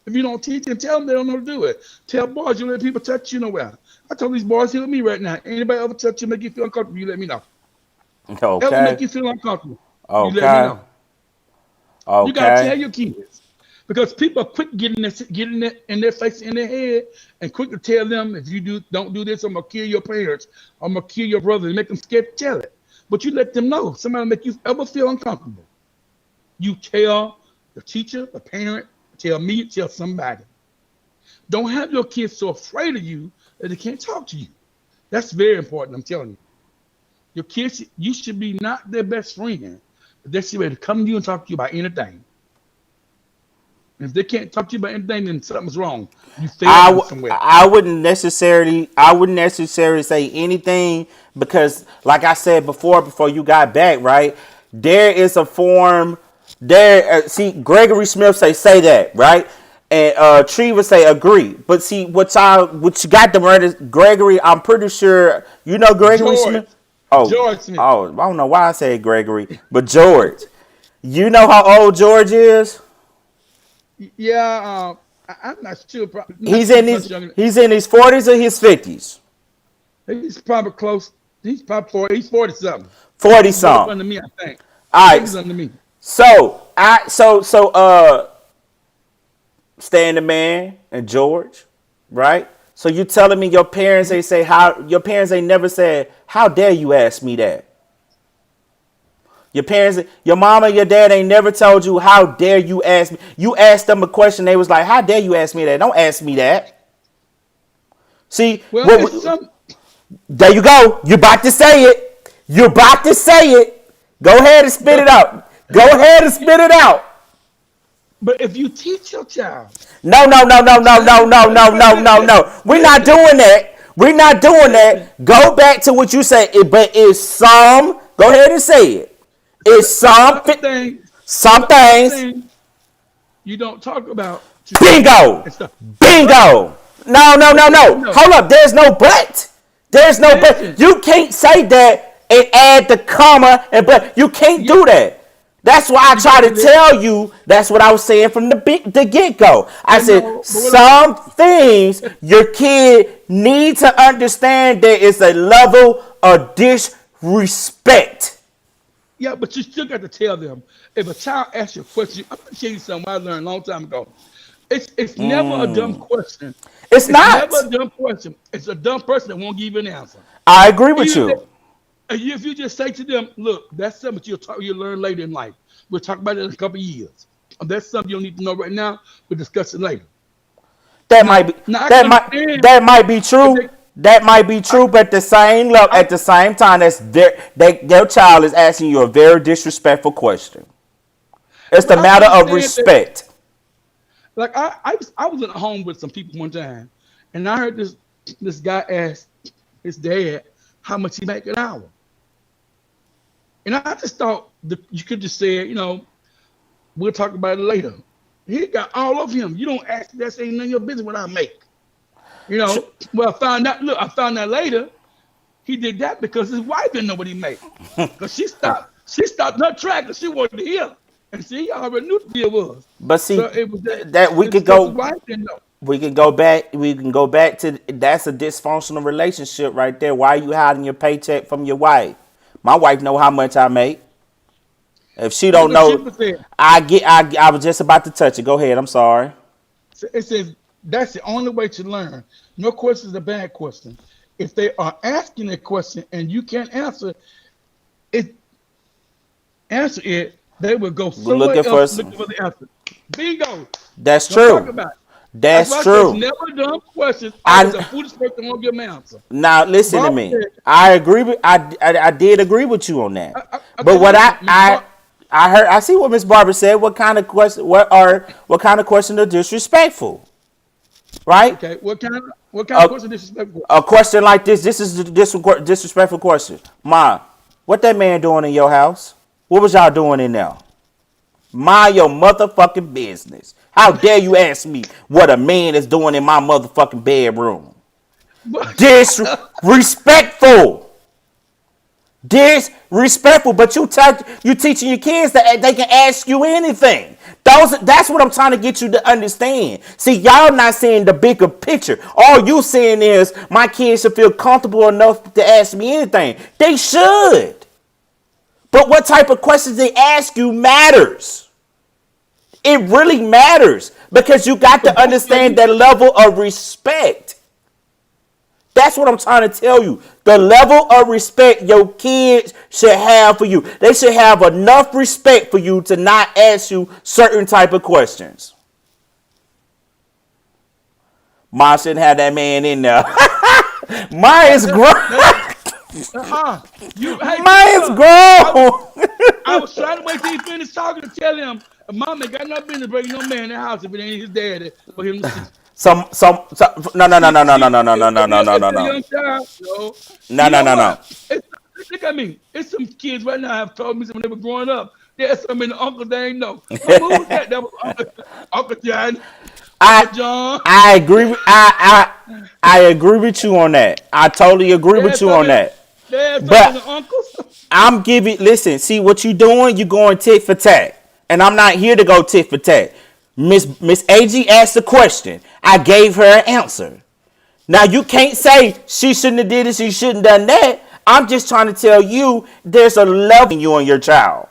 If you don't teach and tell them, they don't know how to do it. Tell boys you don't let people touch you nowhere. I told these boys here with me right now. Anybody ever touch you, make you feel uncomfortable, you let me know. Ever make Okay. you feel uncomfortable, you let me Okay. know. You gotta tell Okay. your kids. Because people are quick getting that in their face, in their head, and quick to tell them if you don't do this, I'm gonna kill your parents, I'm gonna kill your brother, and make them scared to tell it. But you let them know. Somebody make you ever feel uncomfortable. You tell the teacher, the parent, tell me, tell somebody. Don't have your kids so afraid of you that they can't talk to you. That's very important, I'm telling you. Your kids, you should be not their best friend, but they should be able to come to you and talk to you about anything. And if they can't talk to you about anything, then something's wrong. You failed them somewhere. I wouldn't necessarily say anything because like I said before you got back, right? There is a form there see Gregory Smith say that, right? And Tree would say agree. But see what you got them right is Gregory, I'm pretty sure you know Gregory George, Smith. Oh, George Smith. oh, I don't know why I said Gregory, but George. You know how old George is? Yeah, I'm not sure. Not He's too in much his younger. he's in his 40s or his 50s. He's probably close. He's probably 40. He's 40 something. 40 He's up something. under me, I think. All I think he's right. under me. So Stan the Man and George, right? So you telling me your parents they say how your parents ain't never said, how dare you ask me that? Your parents, your mom and your dad ain't never told you how dare you ask me. You asked them a question, they was like, how dare you ask me that? Don't ask me that. See, Well, it's what some. there you go. You about to say it. You about to say it. Go ahead and spit it But out. Go ahead and spit it out. but if you teach your child, No, no, no, no, no, no, no, no, no, no, no. We're not listen, doing that. We're not doing listen. that. Go back to what you said. But it's some. Go ahead and say it. It's some. Some things, Some some things. things you don't talk about to your kids Bingo. and stuff. But Bingo. No, no, no, but listen no. though, Hold up. There's no but. There's no but. listen. You can't say that and add the comma and but. You can't Yeah, do that. That's why I you try got to to let. tell you. That's what I was saying from the get go. I But said no, but what I'm some things your kid need to understand. There is a level of disrespect. yeah, but you still got to tell them. If a child asks you a question, I'm gonna tell you something I learned a long time ago. It's never a dumb question. It's It's never not. a dumb question. It's a dumb person that won't give you an answer. I agree with Even if, you. if you just say to them, "Look, that's something you'll learn later in life. We'll talk about it in a couple of years. That's something you don't need to know right now. We'll discuss it later." That might Now, be now I can that might understand that might be if true. they, That might be I, true, but at the same level, I, at the same time, their child is asking you a very disrespectful question. It's the well, I matter of understand that. respect. Like I was at home with some people one time, and I heard this guy ask his dad how much he make an hour, and I just thought that you could just say, we'll talk about it later. He got all of him. You don't ask. That's ain't none of your business what I make. Well, I found out. Look, I found out later. He did that because his wife didn't know what he made. Cause she stopped. She stopped her track because she wanted to hear. And see, he already knew the deal was. But So see it was that. that It was because his wife didn't know. we can go back to that's a dysfunctional relationship right there. Why are you hiding your paycheck from your wife? My wife know how much I make. If she Look don't what know, Shipper said. I was just about to touch it. Go ahead. I'm sorry. It says that's the only way to learn. No question is a bad question. If they are asking a question and you can't it, answer it, they will go We're somewhere looking for else looking for the answer. Bingo. that's Don't talk true. about it. That's That's why I say it's true. never dumb questions. Always a I foolish person won't give an answer. now listen to Barbara me. said, I agree with I did agree with you on that. okay, But what listen, Miss Bar- I heard I see what Miss Barbara said. What kind of question are disrespectful, right? okay, what kind of A, question disrespectful? a question like this. This is the disrespectful question. Ma, What that man doing in your house? What was y'all doing in there? Mind your motherfucking business. How dare you ask me what a man is doing in my motherfucking bedroom? Disrespectful. Disrespectful, but you teaching your kids that they can ask you anything. That's what I'm trying to get you to understand. See, y'all not seeing the bigger picture. All you seeing is my kids should feel comfortable enough to ask me anything. They should. But what type of questions they ask you matters. It really matters because you got to understand that level of respect. That's what I'm trying to tell you. The level of respect your kids should have for you. They should have enough respect for you to not ask you certain type of questions. Mom shouldn't have that man in there. Mine is grown. Mine's grown. I was trying to wait till he finished talking to tell him, Mom ain't got no business bringing no man in the house if it ain't his daddy for him to see. No. Look at me. It's some kids right now have told me when they were growing up. There's some in the uncle they ain't know. Who was that? That was Uncle John. I agree. I agree with you on that. I totally agree with you on that. But I'm giving. Listen. See what you doing? You going tit for tat, and I'm not here to go tit for tat. Miss AG asked a question. I gave her an answer. Now you can't say she shouldn't have did it, she shouldn't have done that. I'm just trying to tell you there's a level in you and your child.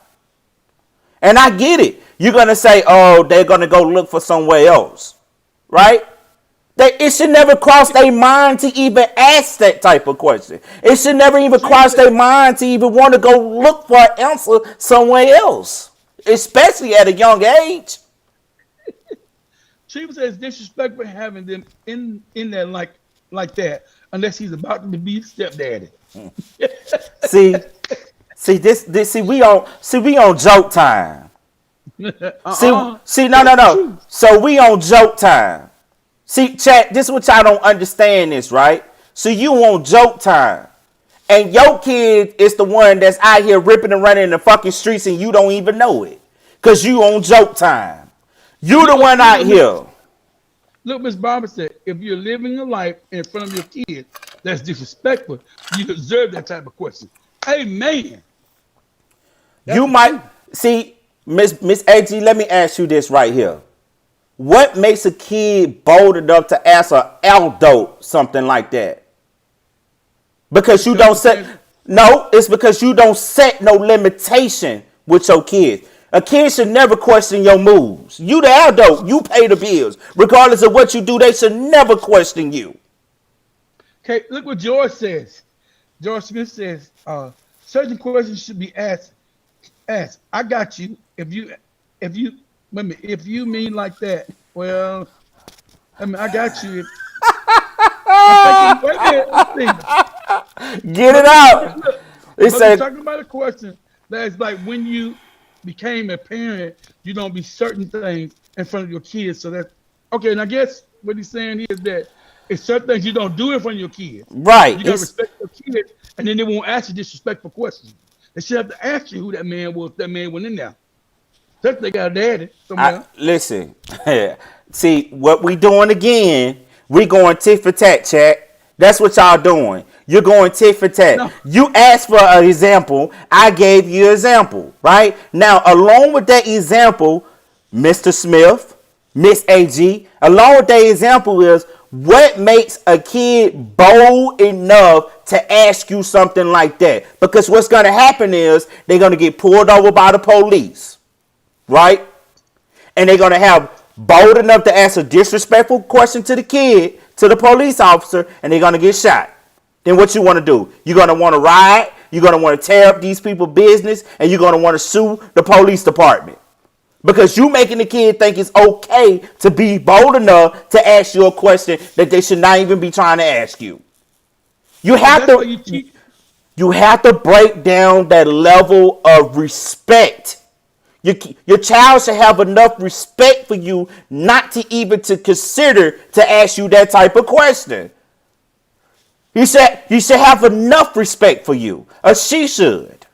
And I get it. You're going to say, oh, they're going to go look for somewhere else. Right? It should never cross their mind to even ask that type of question. It should never even cross their mind to even want to go look for an answer somewhere else. Especially at a young age. She says disrespectful having them in there like that, unless he's about to be stepdaddy. see, we on joke time. No. So we on joke time. See, chat, this is what y'all don't understand this, right? So you on joke time. And your kid is the one that's out here ripping and running in the fucking streets and you don't even know it. Because you on joke time. You the one out here. Look, Miss Barbara said, if you're living a life in front of your kids that's disrespectful, you deserve that type of question. Amen. You might see, Miss AG, let me ask you this right here. What makes a kid bold enough to ask an adult something like that? Because you don't set, no, it's because you don't set no limitation with your kids. A kid should never question your moves. You the adult, you pay the bills. Regardless of what you do, they should never question you. Okay, look what George says. George Smith says, certain questions should be asked. I got you. If you mean like that, well, I got you. Get it out. We're talking about a question that's like when you became a parent, you don't be certain things in front of your kids. So that's okay. And I guess what he's saying is that it's certain things you don't do in front of your kids. Right. You gotta respect your kids, and then they won't ask you disrespectful questions. They should have to ask you who that man was. That man went in there. That's they got a daddy somewhere. Listen, see what we doing again? We going tit for tat, chat. That's what y'all doing. You're going tit for tat. No. You asked for an example. I gave you an example, right? Now, along with that example, Mr. Smith, Miss AG, along with that example is what makes a kid bold enough to ask you something like that? Because what's going to happen is they're going to get pulled over by the police, right? And they're going to have bold enough to ask a disrespectful question to the kid, to the police officer, and they're going to get shot. Then what you want to do? You're going to want to riot. You're going to want to tear up these people's business, and you're going to want to sue the police department. Because you making the kid think it's okay to be bold enough to ask you a question that they should not even be trying to ask you. You have to break down that level of respect. Your child should have enough respect for you not to even to consider to ask you that type of question. You should have enough respect for you, or she should.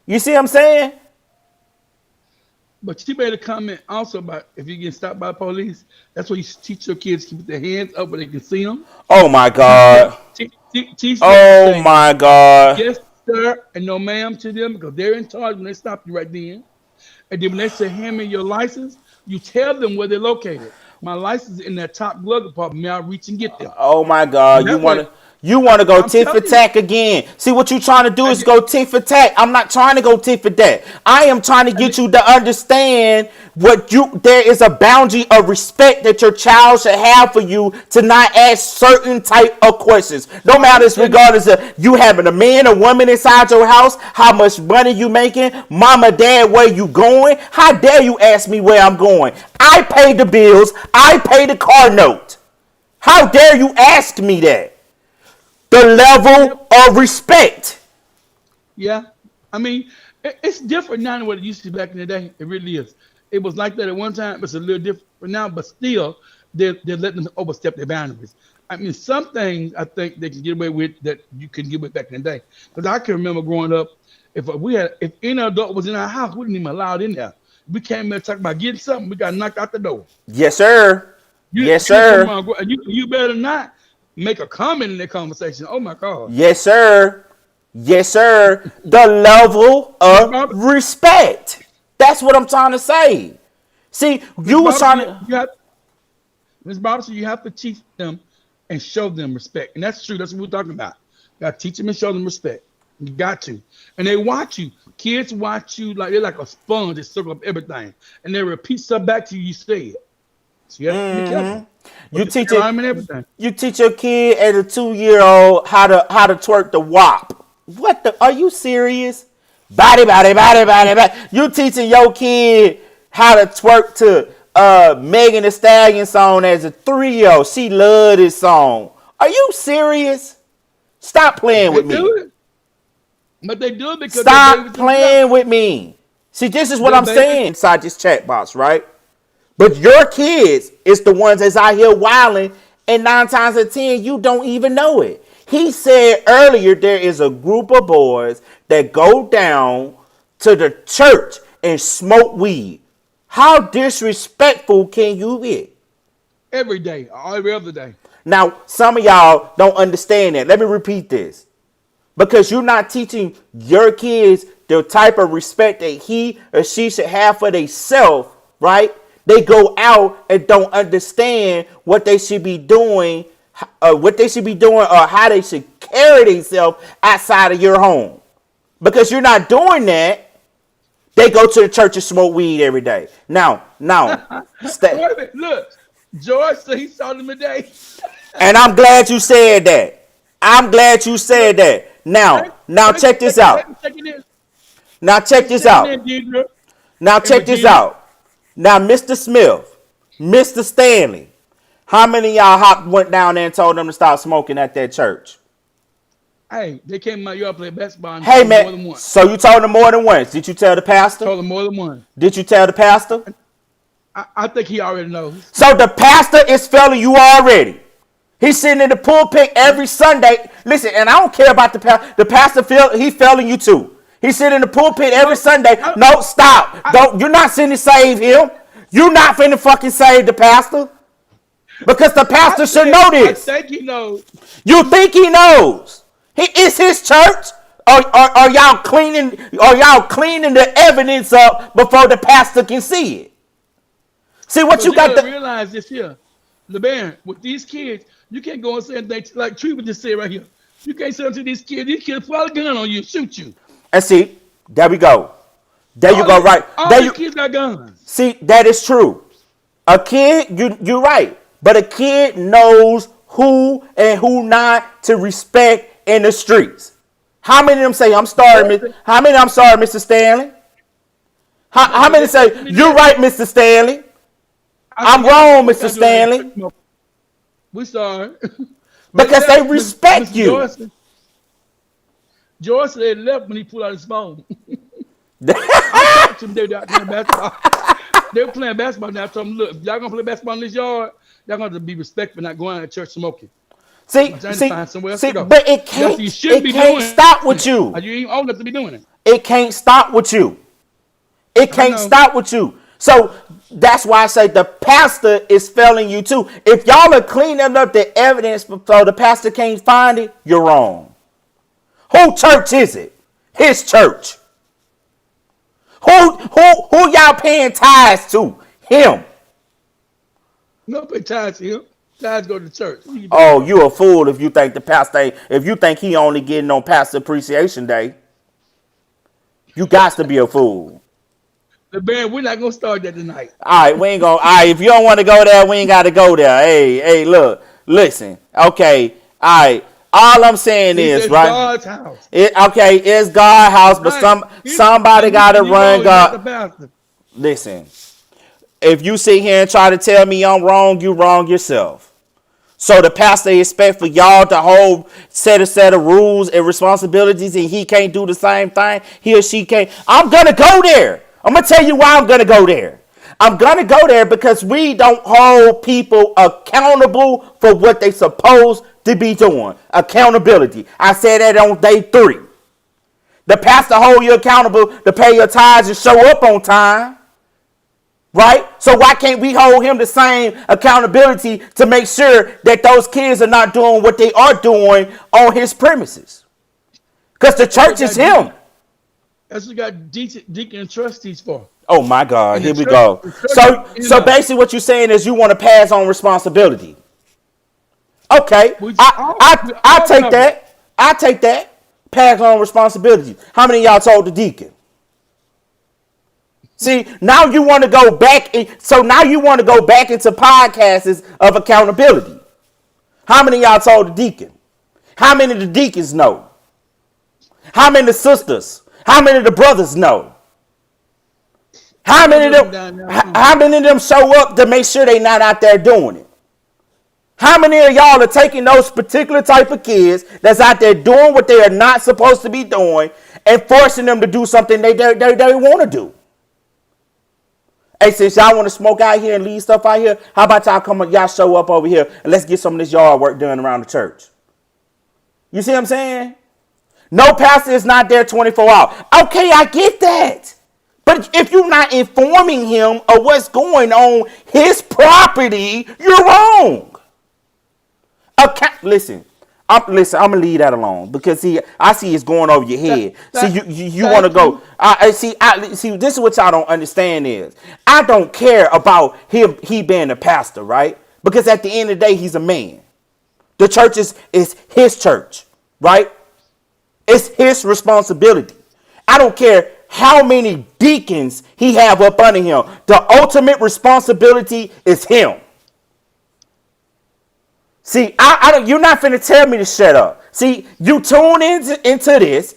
You see what I'm saying? But you made a comment also about if you get stopped by police, that's why you teach your kids to keep their hands up where they can see them. Oh my Teach them, God. teach them to Oh say my God. yes, sir, and no, ma'am to them because they're in charge when they stop you right then. And then when they say, hand me your license, you tell them where they're located. My license is in that top glove compartment. May I reach and get them? Oh my And God. You that want way, to you want to go I'm tit for telling you. tat again. See what you trying to do And, is go tit for tat. I'm not trying to go tit for tat. I am trying to and, get you to understand what you there is a boundary of respect that your child should have for you to not ask certain type of questions. No I matter understand that. regardless of you having a man or woman inside your house, how much money you making, mama, dad, where you going? How dare you ask me where I'm going? I pay the bills. I pay the car note. How dare you ask me that? The Yep. level of respect. Yeah. I mean, it's different now than what it used to be back in the day. It really is. It was like that at one time. It's a little different now, but still, they're letting them overstep their boundaries. I mean, some things I think they can get away with that you couldn't get away back in the day. Because I can remember growing up, if any adult was in our house, we didn't even allow it in there. We came there talking about getting something, we got knocked out the door. Yes, sir. Yes, You come sir. around, you better not make a comment in that conversation. Oh my God, Yes, sir. Yes, sir. The level Miss of Robert, respect. That's what I'm trying to say. See, Miss you was Robert, trying to. you have Miss Robinson, you have to teach them and show them respect. And that's true. That's what we're talking about. You got to teach them and show them respect. You got to. And they watch you. Kids watch you like they're like a sponge that soak up everything. And they repeat stuff back to you, you say it. So you have to be careful. You But you teach say it. rhyme and everything. You teach your kid at a 2-year-old how to twerk the WAP. What the? Are you serious? Body, body, body, body, body. You teaching your kid how to twerk to Megan Thee Stallion song as a 3-year-old. She love this song. Are you serious? Stop playing They with me. do it. But they do it because their Stop babies themselves. playing with me. See, this is what Their I'm babies. saying inside this chat box, right? But your kids is the ones that's out here wilding, and 9 times out of 10, you don't even know it. He said earlier there is a group of boys that go down to the church and smoke weed. How disrespectful can you be? Every day, every other day. Now, some of y'all don't understand that. Let me repeat this. Because you're not teaching your kids the type of respect that he or she should have for themselves, right? They go out and don't understand what they should be doing, or how they should carry themselves outside of your home. Because you're not doing that, they go to the church and smoke weed every day. Now, Wait a minute, look. George said he saw them today. and I'm glad you said that. I'm glad you said that. Thank, Now thank you, check this thank you out. for checking in. Now Thank check you for this checking in, out. Deidre Now and check this Regina. out. Now, Mr. Smith, Mr. Stanley, how many of y'all went down there and told them to stop smoking at that church? Hey, they came to my yard play basketball and Hey told them man, more than once. so you told them more than once. Did you tell the pastor? Told them more than one. Did you tell the pastor? I think he already knows. So the pastor is failing you already. He's sitting in the pulpit every Sunday. Listen, and I don't care about the pastor. The pastor he's failing you too. He's sitting in the pulpit every No, Sunday. I, No, stop. I, Don't. You're not sitting to save him. You're not finna fucking save the pastor because the I pastor should said know I this. think he knows. You think he knows? It's his church. Are y'all cleaning? Are y'all cleaning the evidence up before the pastor can see it? See what But you you got gotta the. realize this here, LeBaron, with these kids, you can't go and say things like Tree would just say right here. You can't say to these kids. These kids pull a gun on you, shoot you. And see, there we go. There you go. Right All there. these You kids got guns. see that is true. A kid, you're right, but a kid knows who and who not to respect in the streets. How many of them say I'm sorry? Georgia, How many I'm sorry, Mr. Stanley? How but many they say definitely you're did. right, Mr. Stanley? I I'm said, yeah, wrong, we Mr. gotta do that. Stanley, We sorry. They because they left, respect Mr. you. Joyce. George said they left when he pulled out his phone. I talked to them. They were out playing basketball. They were playing basketball now. I told them, look, if y'all gonna play basketball in this yard, y'all gonna have to be respectful, not going out to church smoking. See, I'm trying to see, find somewhere else see, to go. but it That's what can't, you shouldn't it be can't doing stop with it. you. You ain't old enough to be doing it. It can't stop with you. It can't stop with you. So that's why I say the pastor is failing you too. If y'all are cleaning up the evidence so the pastor can't find it, you're wrong. Who church is it? His church. Who y'all paying tithes to? Him. No pay tithes to him. Tithes go to church. Oh, you a fool if you think the pastor, if you think he only getting on Pastor Appreciation Day. You got to be a fool. The band, we're not gonna start that tonight. All right, we ain't gonna. All right, if you don't want to go there, we ain't got to go there. Hey, look, listen. Okay, all right. All I'm saying is, right? God's house. Okay, it's God's house, but somebody got to run God. Listen, if you sit here and try to tell me I'm wrong, you wrong yourself. So the pastor expect for y'all to hold set of rules and responsibilities, and he can't do the same thing. He or she can't. I'm gonna go there. I'm going to tell you why I'm going to go there. I'm going to go there because we don't hold people accountable for what they supposed to be doing. Accountability. I said that on day 3. The pastor hold you accountable to pay your tithes and show up on time. Right? So why can't we hold him the same accountability to make sure that those kids are not doing what they are doing on his premises? Because the church is him. That's what you got deacon and trustees for. Oh my God, here we go. So basically what you're saying is you want to pass on responsibility. Okay, I take that. I take that. Pass on responsibility. How many of y'all told the deacon? See, now you want to go back. So now you want to go back into podcasts of accountability. How many of y'all told the deacon? How many of the deacons know? How many of the sisters? How many of the brothers know? How many of them show up to make sure they're not out there doing it? How many of y'all are taking those particular type of kids that's out there doing what they are not supposed to be doing and forcing them to do something they want to do? Hey, since y'all want to smoke out here and leave stuff out here, how about y'all show up over here and let's get some of this yard work done around the church? You see what I'm saying? No pastor is not there 24 hours. Okay, I get that. But if you're not informing him of what's going on his property, you're wrong. Okay, listen, I'm gonna leave that alone because I see it's going over your head. You want to go. See, this is what y'all don't understand is I don't care about he being a pastor, right? Because at the end of the day, he's a man. The church is his church, right? It's his responsibility. I don't care how many deacons he have up under him. The ultimate responsibility is him. See, you're not finna tell me to shut up. See, you tune into this.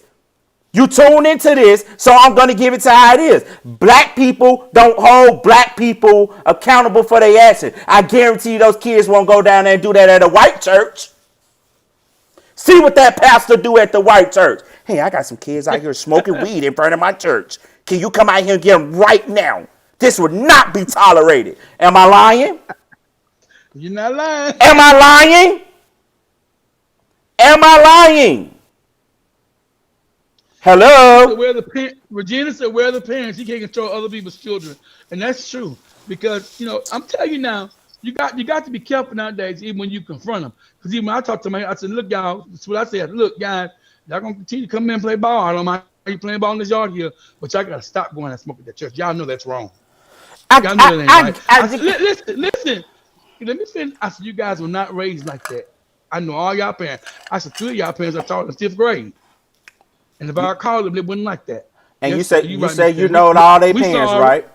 You tune into this, so I'm going to give it to how it is. Black people don't hold black people accountable for their actions. I guarantee you those kids won't go down there and do that at a white church. See what that pastor do at the white church. Hey, I got some kids out here smoking weed in front of my church. Can you come out here and get them right now? This would not be tolerated. Am I lying? You're not lying. Am I lying? Am I lying? Hello? Regina said, where are the parents? You can't control other people's children. And that's true. Because, I'm telling you now, you got to be careful nowadays, even when you confront them. Because even when I talk to them, I said, look, y'all, that's what I said. Look, guys, y'all going to continue to come in and play ball. I don't mind you playing ball in this yard here, but y'all got to stop going and smoking at that church. Y'all know that's wrong. Y'all know that ain't right. I said, listen. Let me finish. I said, you guys were not raised like that. I know all y'all parents. I said, 3 of y'all parents are taught in 5th grade. And if I called them, they wouldn't like that. And you say you know all their parents, right?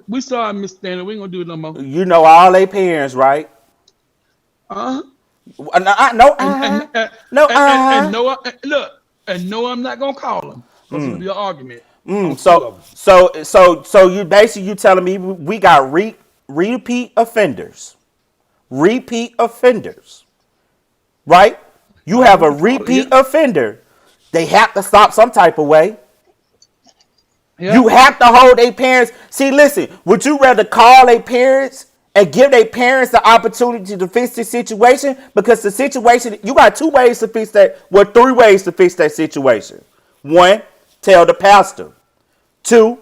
We saw Miss Stanley. We ain't gonna do it no more. You know all their parents, right? No. And no, I'm not gonna call them. It's gonna be an argument. So you basically you telling me we got repeat offenders, right? You have a repeat offender. They have to stop some type of way. Yep. You have to hold their parents. See, listen, would you rather call their parents and give their parents the opportunity to fix the situation? Because the situation, you got 2 ways to fix that. Well, 3 ways to fix that situation. 1, tell the pastor. Two,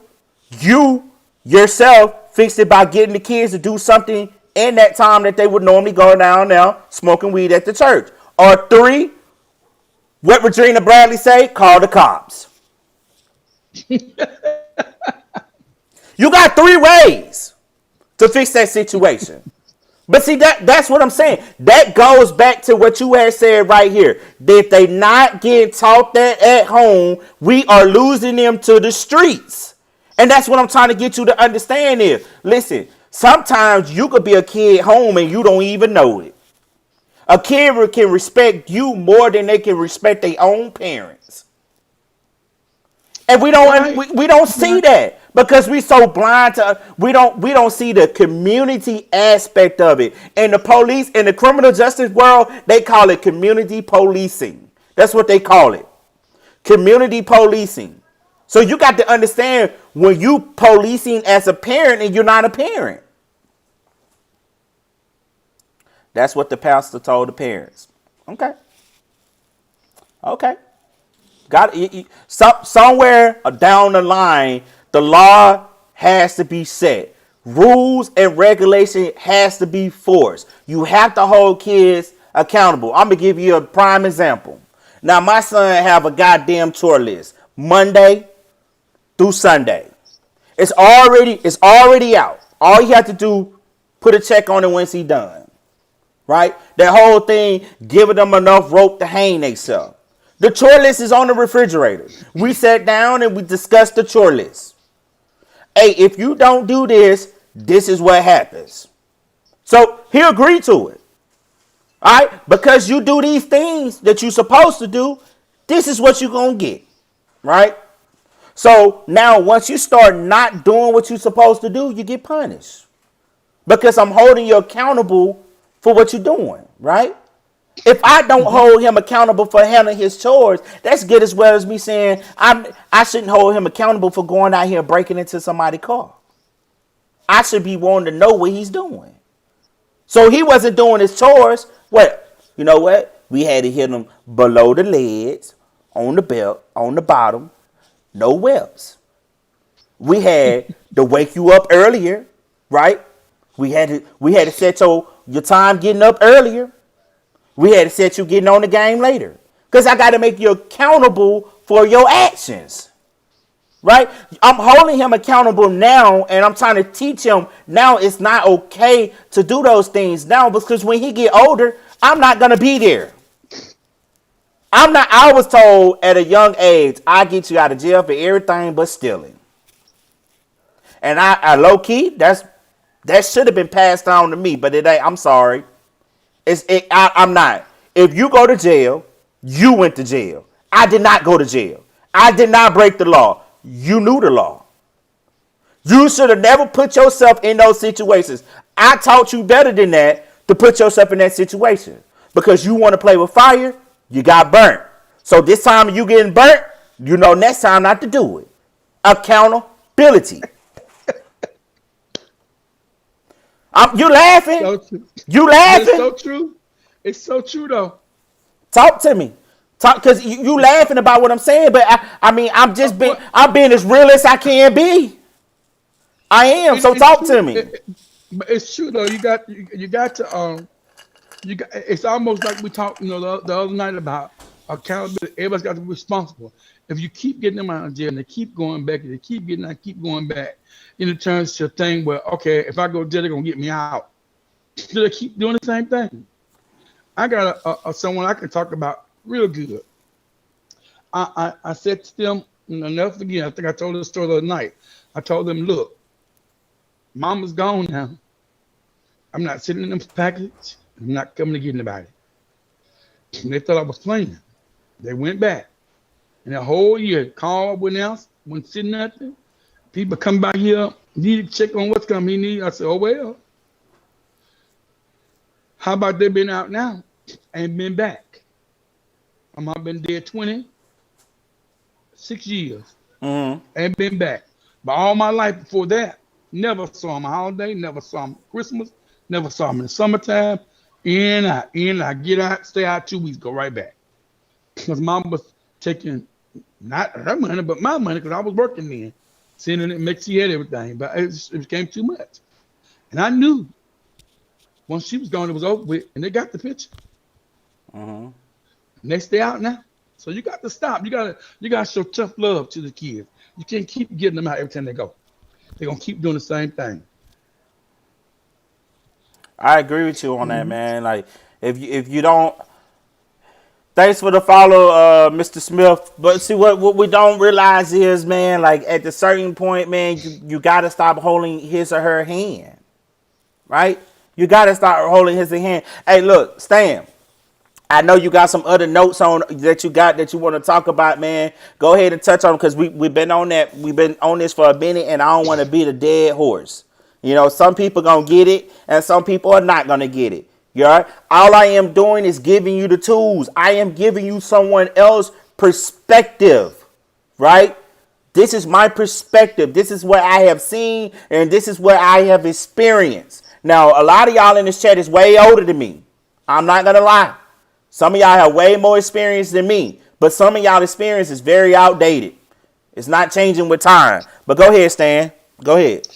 you yourself fix it by getting the kids to do something in that time that they would normally go down now smoking weed at the church. Or three, what Regina Bradley say? Call the cops. You got three ways to fix that situation. But see, that's what I'm saying. That goes back to what you had said right here. That if they not getting taught that at home, we are losing them to the streets. And that's what I'm trying to get you to understand is, listen, sometimes you could be a kid home and you don't even know it. A kid can respect you more than they can respect their own parents. And we don't see that because we so blind to we don't see the community aspect of it. And the police in the criminal justice world, they call it community policing. That's what they call it. Community policing. So you got to understand when you policing as a parent and you're not a parent. That's what the pastor told the parents. Okay. Okay. Got it. Somewhere down the line, the law has to be set. Rules and regulation has to be forced. You have to hold kids accountable. I'm gonna give you a prime example. Now, my son have a goddamn tour list, Monday through Sunday. It's already out. All you have to do, put a check on it once he done. Right? That whole thing, giving them enough rope to hang themselves. The chore list is on the refrigerator. We sat down and we discussed the chore list. Hey, if you don't do this, this is what happens. So he agreed to it. All right? Because you do these things that you're supposed to do, this is what you're going to get. Right? So now once you start not doing what you're supposed to do, you get punished. Because I'm holding you accountable for what you're doing. Right? If I don't hold him accountable for handling his chores, that's good as well as me saying I shouldn't hold him accountable for going out here and breaking into somebody's car. I should be wanting to know what he's doing. So he wasn't doing his chores. What? You know what? We had to hit him below the legs, on the belt, on the bottom, no webs. We had to wake you up earlier, right? We had to set your time getting up earlier. We had to set you getting on the game later. Because I got to make you accountable for your actions. Right? I'm holding him accountable now, and I'm trying to teach him now it's not okay to do those things now, because when he get older, I'm not going to be there. I was told at a young age, I get you out of jail for everything but stealing. And I low key, that should have been passed on to me, but it ain't. I'm sorry. I'm not. If you go to jail, you went to jail. I did not go to jail. I did not break the law. You knew the law. You should have never put yourself in those situations. I taught you better than that to put yourself in that situation. Because you want to play with fire, you got burnt. So this time you getting burnt, you know next time not to do it. Accountability. You laughing? So true. You laughing? It's so true. It's so true though. Talk to me. Talk, because you laughing about what I'm saying, but I'm being as real as I can be. I am. So talk to me. But it's true though. You got to It's almost like we talked, the other night about accountability. Everybody's got to be responsible. If you keep getting them out of jail and they keep going back, and they keep getting out, keep going back, then it turns to a thing where, okay, if I go to jail, they're gonna get me out. So they keep doing the same thing. I got someone I can talk about real good. I said to them, and I'll never forget, I think I told this story the other night. I told them, look, mama's gone now. I'm not sitting in them package. I'm not coming to get anybody. And they thought I was playing. They went back. And the whole year, called, went else, wouldn't see nothing. People come by here, need to check on what's coming. He need. I said, oh, well. How about they been out now? Ain't been back. My mom been dead 26 years. Mm-hmm. Ain't been back. But all my life before that, never saw him on holiday, never saw him Christmas, never saw him in the summertime. In, out, get out, stay out 2 weeks, go right back. Because mom was taking Not her money, but my money, because I was working then. Sending it, make she had everything, but it became too much. And I knew once she was gone, it was over with, and they got the picture. Mm-hmm. Next day out now. So you got to stop. You gotta show tough love to the kids. You can't keep getting them out every time they go. They're gonna keep doing the same thing. I agree with you on that, Mm-hmm. man. Like if you don't, thanks for the follow, Mr. Smith. But see what we don't realize is, man, like at the certain point, man, you gotta stop holding his or her hand, right? You gotta start holding his hand. Hey, look, Stan. I know you got some other notes on that you got that you want to talk about, man. Go ahead and touch on because we've been on that. We've been on this for a minute, and I don't want to beat a dead horse. You know, some people gonna get it, and some people are not gonna get it. You all right? All I am doing is giving you the tools. I am giving you someone else's perspective, right? This is my perspective. This is what I have seen, and this is what I have experienced. Now, a lot of y'all in this chat is way older than me. I'm not gonna lie. Some of y'all have way more experience than me, but some of y'all experience is very outdated. It's not changing with time. But go ahead, Stan. Go ahead.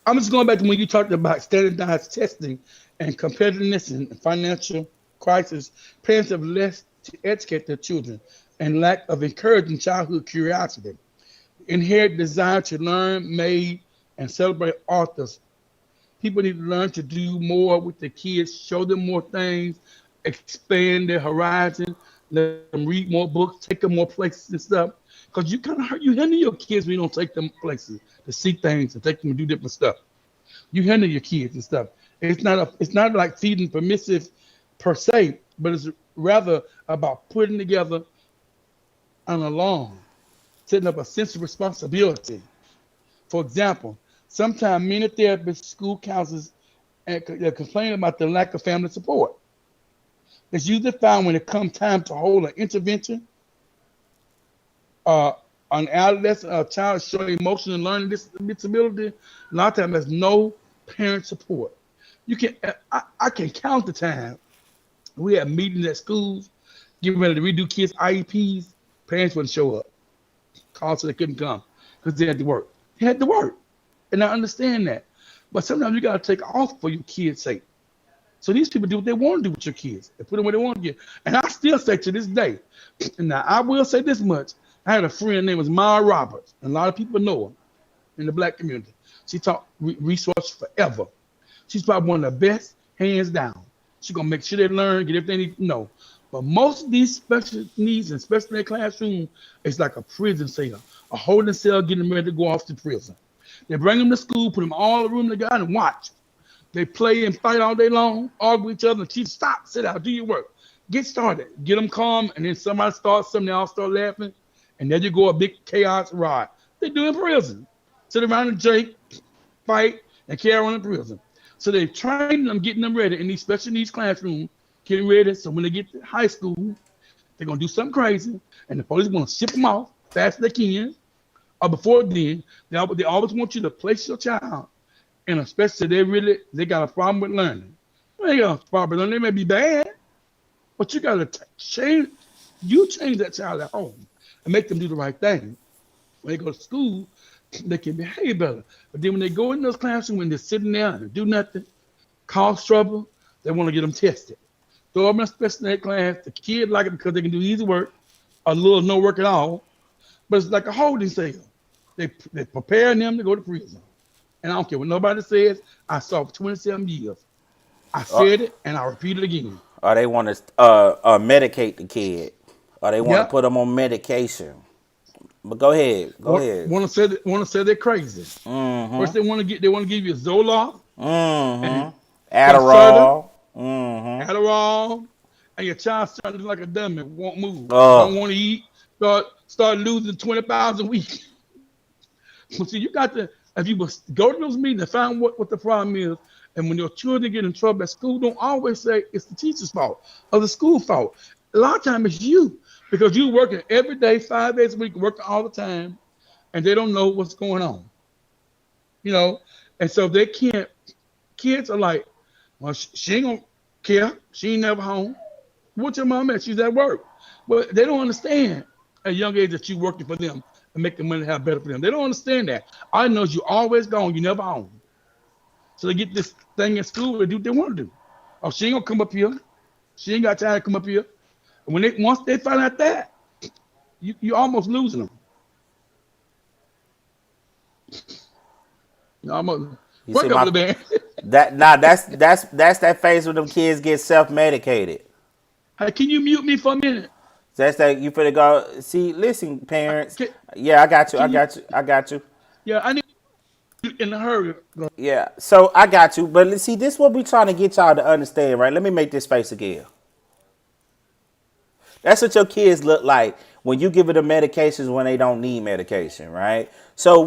I'm just going back to when you talked about standardized testing and competitiveness and financial crisis. Parents have less to educate their children and lack of encouraging childhood curiosity. Inherent desire to learn, made, and celebrate authors. People need to learn to do more with the kids, show them more things, expand their horizon, let them read more books, take them more places and stuff. Because you kind of hurt, you hinder your kids when you don't take them places to see things and take them to do different stuff. You hinder your kids and stuff. It's not like feeding permissive per se, but it's rather about putting together an alarm, setting up a sense of responsibility. For example, sometimes many therapists, school counselors, and they complain about the lack of family support. It's usually found when it comes time to hold an intervention, uh, an adolescent or child showing emotional and learning disability. A lot of times there's no parent support. I can count the time we had meetings at schools, getting ready to redo kids' IEPs. Parents wouldn't show up, called so they couldn't come because they had to work. They had to work, and I understand that. But sometimes you got to take off for your kids' sake. So these people do what they want to do with your kids. They put them where they want to get. And I still say to this day, and now I will say this much. I had a friend named was Mara Roberts, and a lot of people know her in the black community. She taught resource forever. She's probably one of the best, hands down. She's gonna make sure they learn, get everything they need to know. But most of these special needs, and especially in the classroom, it's like a prison cell, a holding cell getting them ready to go off to prison. They bring them to school, put them all in the room together, and watch. They play and fight all day long, argue with each other. Teach, stop, sit down, do your work. Get started. Get them calm, and then somebody starts something, they all start laughing, and there you go, a big chaos ride. They do in prison. Sit around and drink, fight, and carry on in prison. So they train them, getting them ready in these special needs classrooms, getting ready. So when they get to high school, they're gonna do something crazy, and the police are gonna ship them off fast as they can. Or before then, they always want you to place your child, and especially they got a problem with learning. Well, they got a problem with learning. They may be bad, but you gotta change. You change that child at home and make them do the right thing. When they go to school, they can behave better. But then when they go in those classrooms, when they're sitting there and do nothing, cause trouble, they want to get them tested. Throw them in a special ed class. The kid like it because they can do easy work, or little no work at all. But it's like a holding cell. They preparing them to go to prison. And I don't care what nobody says. I saw it for 27 years. I Or, said it and I repeat it again. or they want to medicate the kid, or they want to Yep. put them on medication. But go ahead. Go Want, ahead. want to say they're crazy. First Mm-hmm. they want to give you Zoloft and Mm-hmm. Concerta, Adderall. Mm-hmm. Adderall, and your child starting to look like a dummy, won't move, don't Oh. want to eat, start losing 20 pounds a week. But see, you got to, if you go to those meetings and find what the problem is, and when your children get in trouble at school, don't always say it's the teacher's fault or the school fault. A lot of times it's you because you working every day, 5 days a week, working all the time, and they don't know what's going on, you know. And so they can't. Kids are like, well, she ain't gonna care. She ain't never home. What's your mom at? She's at work. But they don't understand. at a young age that you're working for them and making money to have better for them. They don't understand that. I know you always gone, you never home. So they get this thing in school, they do what they want to do. Oh, she ain't gonna come up here. She ain't got time to come up here. And when they once they find out that, you almost losing them. You almost You see work up my the band. that's that phase when them kids get self medicated. Hey, can you mute me for a minute? That's that you finna go see. Listen, parents. Can, Yeah, I got you. I can you? got you. I got you. Yeah, I need you in a hurry. Yeah. So I got you. But see, this is what we trying to get y'all to understand, right? Let me make this face again. That's what your kids look like when you give them medications when they don't need medication, right? So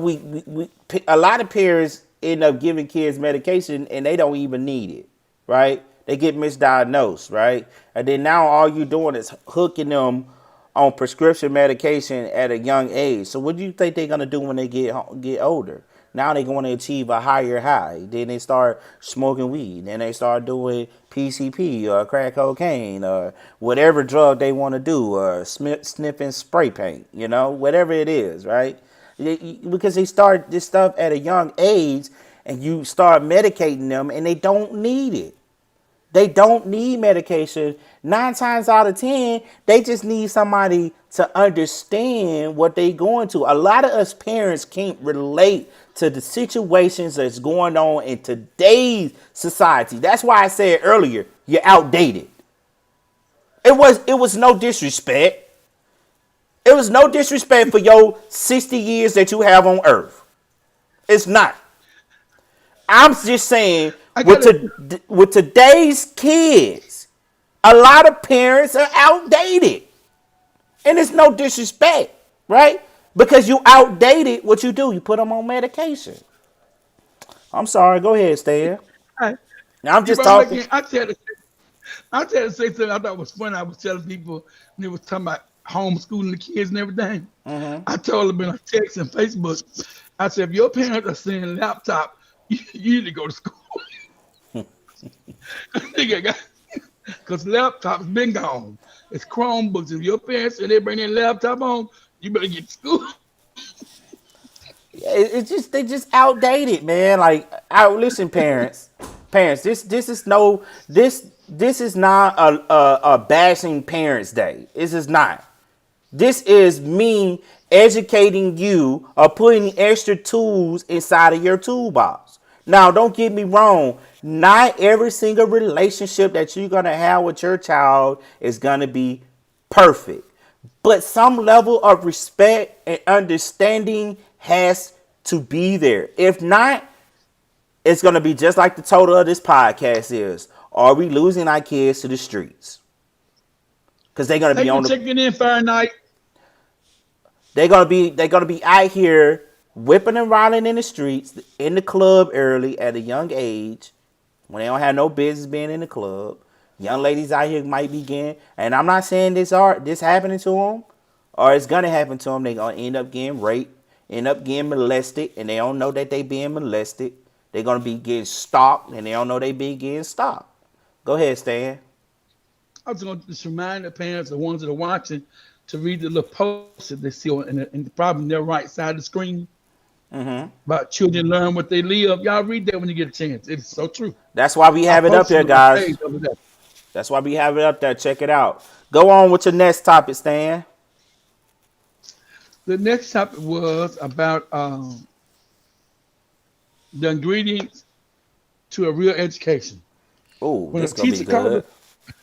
a lot of parents end up giving kids medication and they don't even need it, right? They get misdiagnosed, right? And then now all you doing is hooking them on prescription medication at a young age. So what do you think they're gonna do when they get older? Now they want to achieve a higher high. Then they start smoking weed. Then they start doing PCP or crack cocaine or whatever drug they want to do or sniffing spray paint, whatever it is, right? Because they start this stuff at a young age and you start medicating them and they don't need it. They don't need medication. 9 times out of 10, they just need somebody to understand what they going to. A lot of us parents can't relate to the situations that's going on in today's society. That's why I said earlier, you're outdated. It was no disrespect. It was no disrespect for your 60 years that you have on earth. It's not. I'm just saying I got it. with today's kids, a lot of parents are outdated. And it's no disrespect, right? Because you outdated, what you do, you put them on medication. I'm sorry, go ahead, Stan. I, I'm if just I'm talking. making, I tell to say something I thought was funny. I was telling people when they was talking about homeschooling the kids and everything. I told them in a text and Facebook, I said, if your parents are saying laptop, you need to go to school. Because laptops been gone. It's Chromebooks. If your parents say they bring their laptop home, you better get to school. It's just they just outdated, man. Like, listen, parents. This is not a bashing Parents Day. This is not. This is me educating you or putting extra tools inside of your toolbox. Now, don't get me wrong. Not every single relationship that you're going to have with your child is going to be perfect. But some level of respect and understanding has to be there. If not, it's going to be just like the total of this podcast is. Are we losing our kids to the streets? Because they're going to be Take the on the chicken in Fahrenheit. they're gonna be out here whipping and riding in the streets, in the club early at a young age, when they don't have no business being in the club. Young ladies out here might be getting, and I'm not saying this happening to them, or it's gonna happen to them. They gonna end up getting raped, end up getting molested, and they don't know that they being molested. They're gonna be getting stalked, and they don't know they be getting stalked. Go ahead, Stan. I was going to just remind the parents, the ones that are watching, to read the little posts that they see in the probably their right side of the screen about children learn what they live. Y'all read that when you get a chance. It's so true. That's why we I have it up posted there, it on my page guys. the other day. That's why we have it up there. Check it out. Go on with your next topic, Stan. The next topic was about the ingredients to a real education. Ooh, When a this gonna be teacher calls good. a,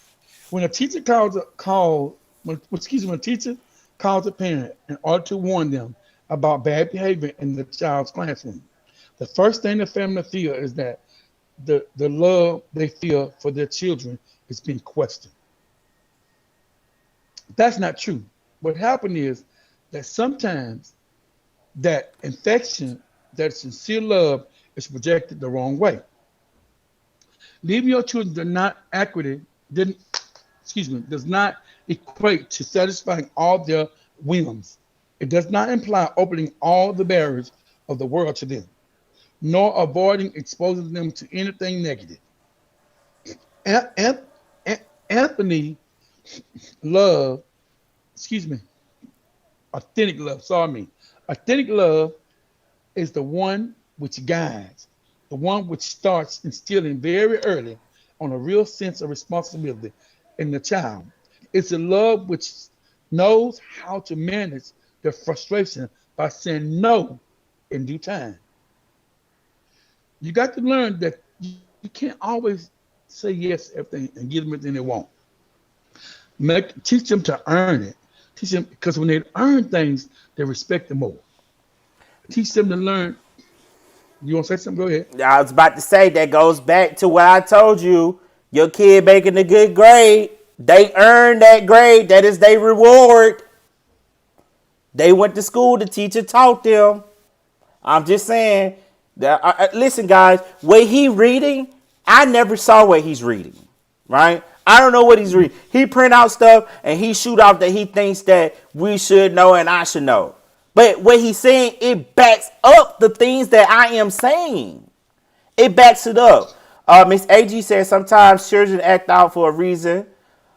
when a teacher calls a call when excuse me, when a teacher calls a parent in order to warn them about bad behavior in the child's classroom, the first thing the family feel is that the love they feel for their children is being questioned. That's not true. What happened is that sometimes that infection, that sincere love, is projected the wrong way. Leaving your children do not equity didn't excuse me does not equate to satisfying all their whims. It does not imply opening all the barriers of the world to them, nor avoiding exposing them to anything negative. Anthony Love, excuse me, Authentic love. Sorry, me. Authentic love is the one which guides, the one which starts instilling very early on a real sense of responsibility in the child. It's a love which knows how to manage the frustration by saying no in due time. You got to learn that you can't always say yes to everything and give them everything they want. Teach them to earn it. Teach them because when they earn things, they respect them more. Teach them to learn. You want to say something? Go ahead. I was about to say that goes back to what I told you. Your kid making a good grade, they earn that grade. That is their reward. They went to school. The teacher taught them. I'm just saying that. Listen, guys, what he reading, I never saw what he's reading. Right? I don't know what he's reading. He print out stuff and he shoot out that he thinks that we should know and I should know. But what he's saying, it backs up the things that I am saying. It backs it up. Miss AG says sometimes children act out for a reason,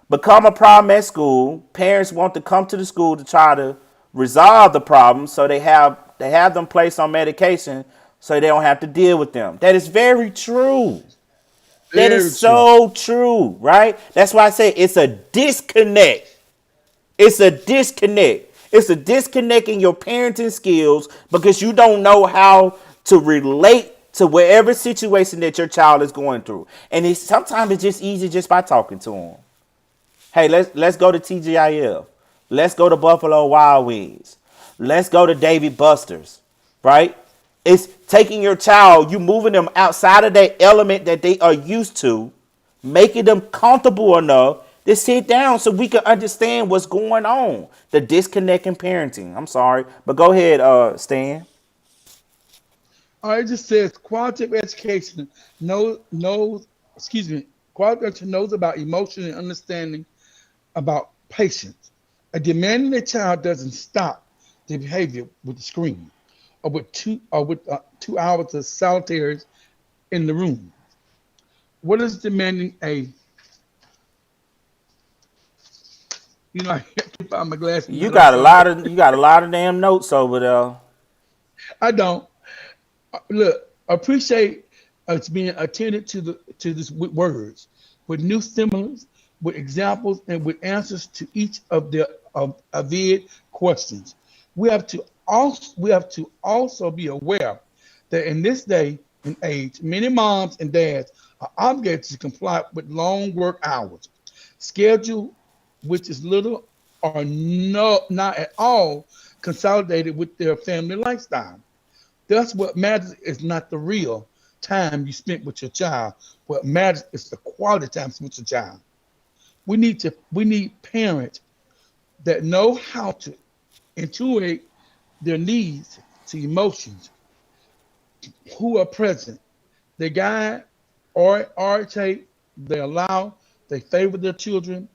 become a problem at school. Parents want to come to the school to try to resolve the problem, so they have them placed on medication so they don't have to deal with them. That is very true. That is Very true. so true, right? That's why I say it's a disconnect. It's a disconnect. It's a disconnect in your parenting skills because you don't know how to relate to whatever situation that your child is going through. And sometimes it's just easy just by talking to them. Hey, let's go to TGIF. Let's go to Buffalo Wild Wings. Let's go to Davy Buster's, right? It's taking your child, you moving them outside of that element that they are used to, making them comfortable enough to sit down so we can understand what's going on. The disconnect in parenting. I'm sorry, but go ahead, Stan. All right, it just says quality of education knows excuse me, quality of education knows about emotion and understanding about patience. A demanding a child doesn't stop the behavior with the screen or with 2 hours of solitaires in the room. What is demanding a I have to find my glasses You now. I'm got a sorry. lot of you got a lot of damn notes over there. I don't look appreciate us being attended to this with words, with new stimulus, with examples, and with answers to each of the avid questions. We have to also be aware that in this day and age, many moms and dads are obligated to comply with long work hours, schedule which is little or no not at all consolidated with their family lifestyle. That's what matters is not the real time you spent with your child. What matters is the quality time spent with your child. We need parents that know how to intuit their needs to emotions, who are present. They guide or orientate, they allow, they favor their children,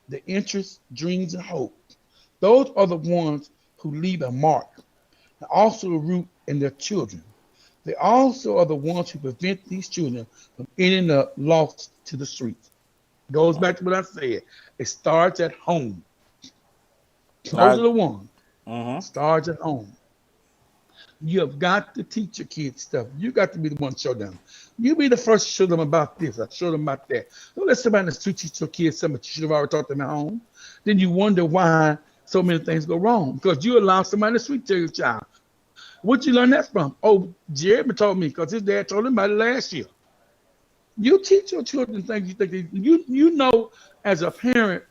their interests, dreams, and hope. Those are the ones who leave a mark and also a root in their children. They also are the ones who prevent these children from ending up lost to the streets. Goes back to what I said. It starts at home. Those I, are the ones. mm-hmm. Starts at home. You have got to teach your kids stuff. You got to be the one to show them. You be the first to show them about this or show them about that. Don't let somebody in the street teach your kids something you should have already taught them at home. Then you wonder why so many things go wrong because you allow somebody in the street to tell your child. Where'd you learn that from? Oh, Jeremy told me because his dad told him about it last year. You teach your children things you think you know as a parent,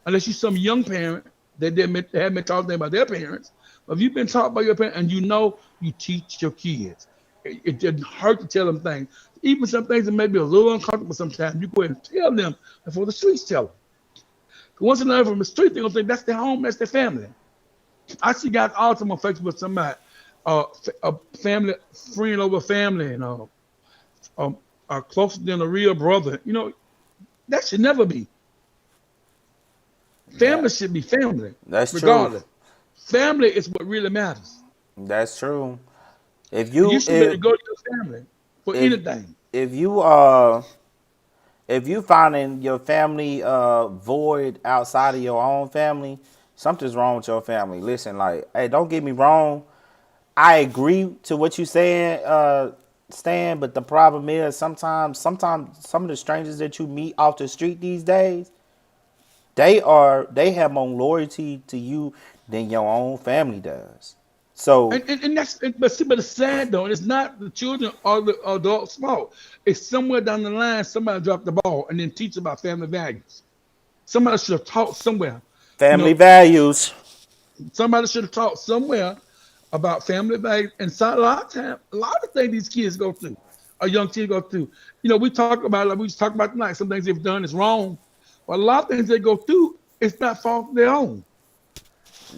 unless you're some young parent that they haven't been taught them by their parents. But if you've been taught by your parents and you know you teach your kids, it doesn't hurt to tell them things. Even some things that may be a little uncomfortable sometimes, you go ahead and tell them before the streets tell them. Because once they learn from the street, they're gonna think that's their home, that's their family. I see guys all the time on Facebook somebody, a family friend over family, and um, closer than a real brother. That should never be. Yeah, Family should be family, that's true. regardless. Family is what really matters. That's true. If And you you should be able if to go to your family for if anything. if you finding your family void outside of your own family, Something's wrong with your family. Listen, like, hey, don't get me wrong. I agree to what you saying, Stan, but the problem is sometimes some of the strangers that you meet off the street these days, they have more loyalty to you than your own family does. So And that's but see, but it's sad though. It's not the children or the adults' fault. It's somewhere down the line somebody dropped the ball and then teach about family values. Somebody should have taught somewhere. You family know, values. somebody should have taught somewhere about family values. And so a lot of time, a lot of things these kids go through, or young kids go through. You know, we talk about like we just talked about tonight. Some things they've done is wrong, but a lot of things they go through, it's not fault of their own.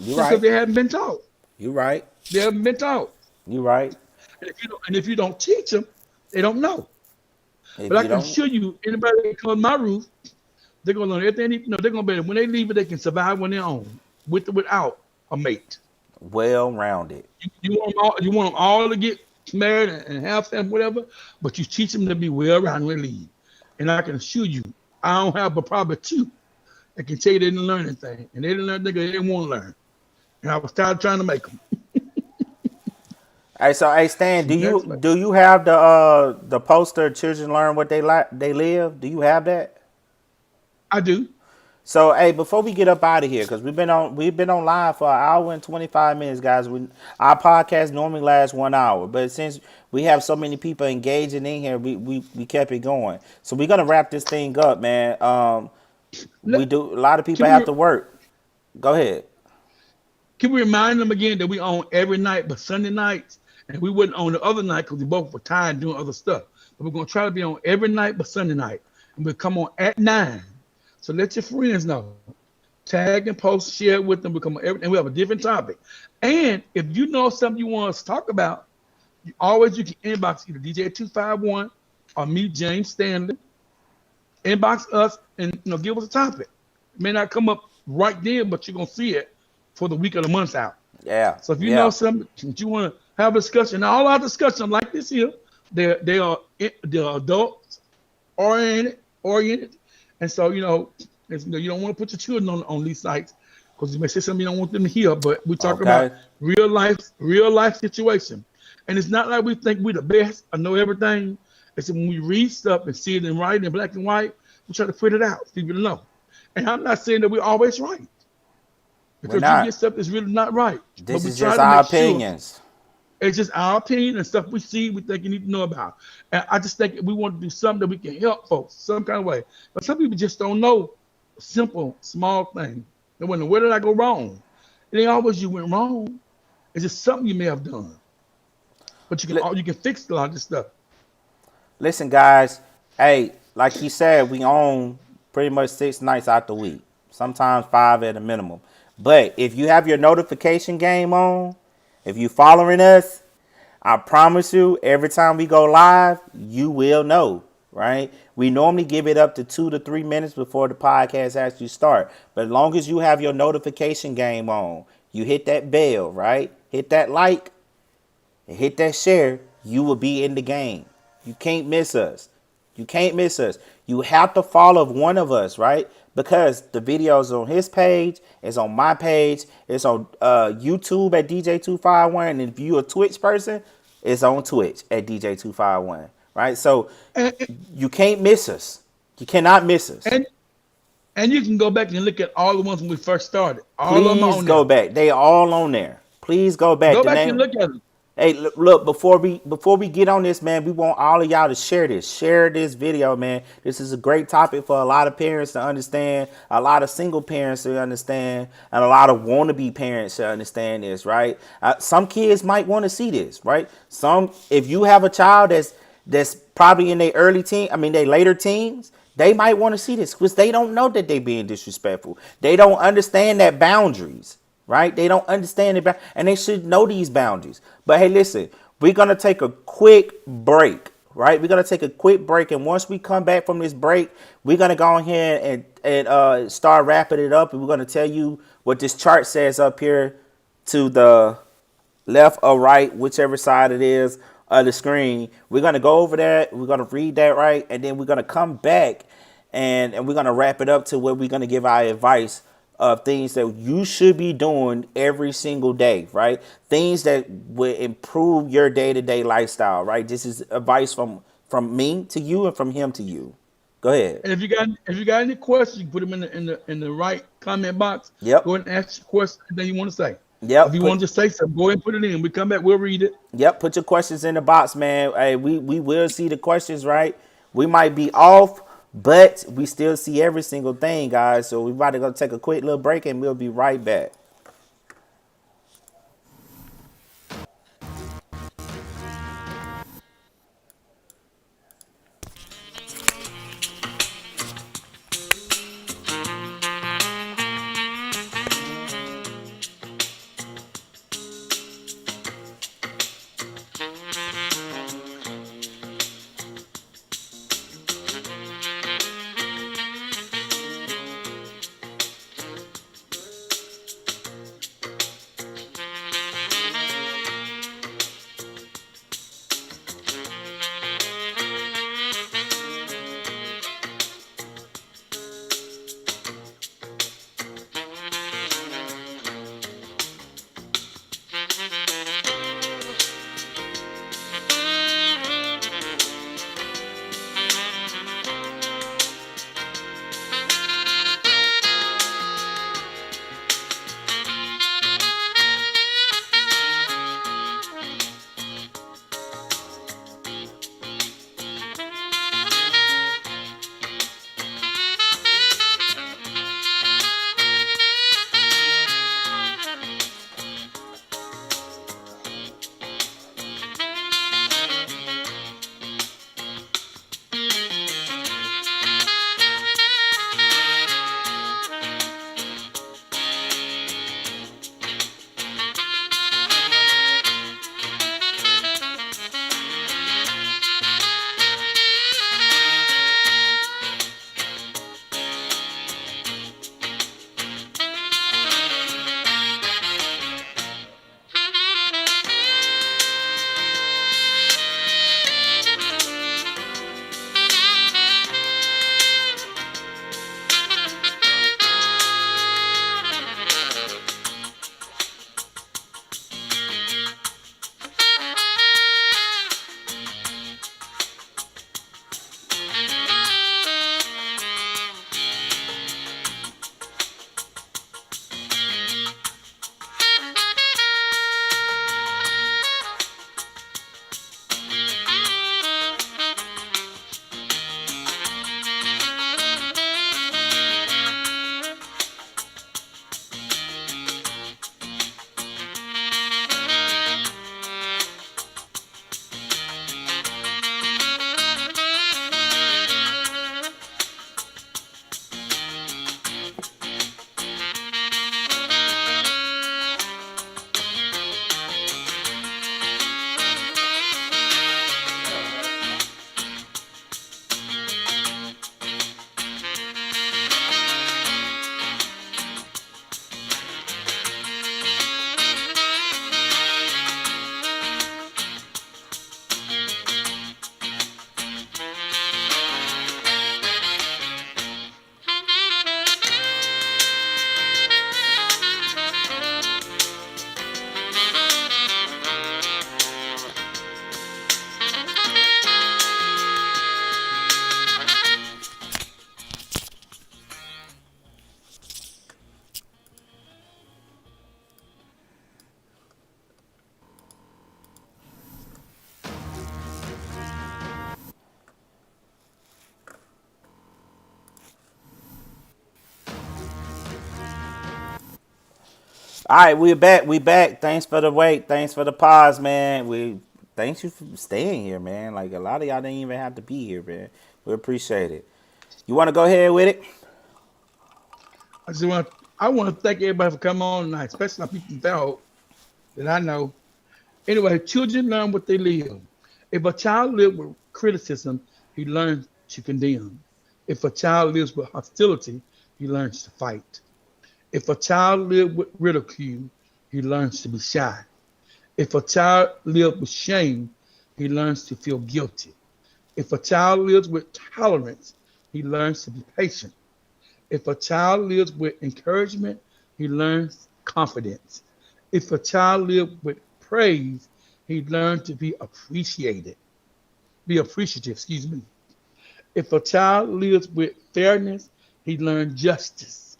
You It's because right. they haven't been taught. You right. They haven't been taught. You right. And if you don't teach them, they don't know. If But I you can don't, assure you, anybody that comes my roof, they're gonna learn everything. You know, they're gonna be when they leave it, they can survive on their own, with or without a mate. well rounded. You want them all. You want them all to get married and have family, whatever. But you teach them to be well rounded when they leave. And I can assure you, I don't have but probably two that can tell you they didn't learn anything, and they didn't learn because they didn't want to learn. And I was tired of trying to make them. Hey, so hey Stan, See, that's what do you have the poster "Children Learn What They Live"? Do you have that? I do. So hey, before we get up out of here, because we've been on live for an hour and 25 minutes, guys. Our podcast normally lasts 1 hour, but since we have so many people engaging in here, we kept it going. So we're gonna wrap this thing up, man. We Let, do a lot of people can have we to work. Go ahead. can we remind them again that we own every night but Sunday nights, and we wouldn't own the other night because we both were tired doing other stuff. But we're gonna try to be on every night but Sunday night, and we'll come on at 9. So let your friends know. Tag and post, share it with them. We come on every, and we have a different topic. And if you know something you want us to talk about, you can inbox either DJ251 or me, James Stanley. Inbox us and give us a topic. It may not come up right then, but you're gonna see it for the week of the month out. Yeah, So if you know yeah. something that you want to have a discussion, all our discussion like this here, they're adults oriented, and so you don't want to put your children on these sites because you may say something you don't want them to hear. But we talk about Okay. real life situation, and it's not like we think we're the best or know everything. It's when we read stuff and see it in writing in black and white, we try to put it out for people to know. And I'm not saying that we're always right We're because you get not. stuff that's really not right, but This we is try just to our make sure opinions. it's just our opinion and stuff we see, we think you need to know about. And I just think we want to do something that we can help folks some kind of way. But some people just don't know simple, small thing. They wonder, where did I go wrong? It ain't always you went wrong. It's just something you may have done. But Li- you can fix a lot of this stuff. Listen, guys. Hey, like he said, we own pretty much 6 nights out the week. Sometimes 5 at a minimum. But if you have your notification game on, if you following us, I promise you, every time we go live, you will know, right? We normally give it up to 2 to 3 minutes before the podcast actually start. But as long as you have your notification game on, you hit that bell, right? Hit that like and hit that share, you will be in the game. You can't miss us. You can't miss us. You have to follow one of us, right? Because the video is on his page, it's on my page, it's on YouTube at DJ251, and if you're a Twitch person, it's on Twitch at DJ251, right? So And, you can't miss us. You cannot miss us. and, and you can go back and look at all the ones when we first started. All of them are Please on go there. back. They all on there. Please go back. Go The back and name. look at them. Hey, look, before we get on this, man, we want all of y'all to share this. Share this video, man. This is a great topic for a lot of parents to understand, a lot of single parents to understand, and a lot of wannabe parents to understand this, right? Some kids might want to see this, right? If you have a child that's probably in their their later teens, they might want to see this because they don't know that they being disrespectful. They don't understand that boundaries, right? They don't understand it, and they should know these boundaries. But hey, listen, we're gonna take a quick break, right? We're gonna take a quick break, and once we come back from this break, we're gonna go ahead and start wrapping it up, and we're gonna tell you what this chart says up here to the left or right, whichever side it is of the screen. We're gonna go over that. We're gonna read that right, and then we're gonna come back and we're gonna wrap it up to where we're gonna give our advice of things that you should be doing every single day, right? Things that would improve your day-to-day lifestyle, right? This is advice from me to you and from him to you. Go ahead. And if you got any questions, you put them in the right comment box. Go Yep. ahead and ask your question that you want to say. If Yep. you want to just say something, go ahead and put it in. We come back, we'll read it. Put your questions in the box, man. Hey, we will see the questions, right? We might be off, but we still see every single thing, guys. So we about to go take a quick little break and we'll be right back. All right, we're back. We back. Thanks for the wait. Thanks for the pause, man. We thanks you for staying here, man. Like a lot of y'all didn't even have to be here, man. We appreciate it. You want to go ahead with it? I want to thank everybody for coming on tonight, especially my people from Fairhope that I know. Anyway, children learn what they live. If a child lives with criticism, he learns to condemn. If a child lives with hostility, he learns to fight. If a child lives with ridicule, he learns to be shy. If a child lives with shame, he learns to feel guilty. If a child lives with tolerance, he learns to be patient. If a child lives with encouragement, he learns confidence. If a child lives with praise, he learns to be appreciated. Be appreciative, excuse me. If a child lives with fairness, he learns justice.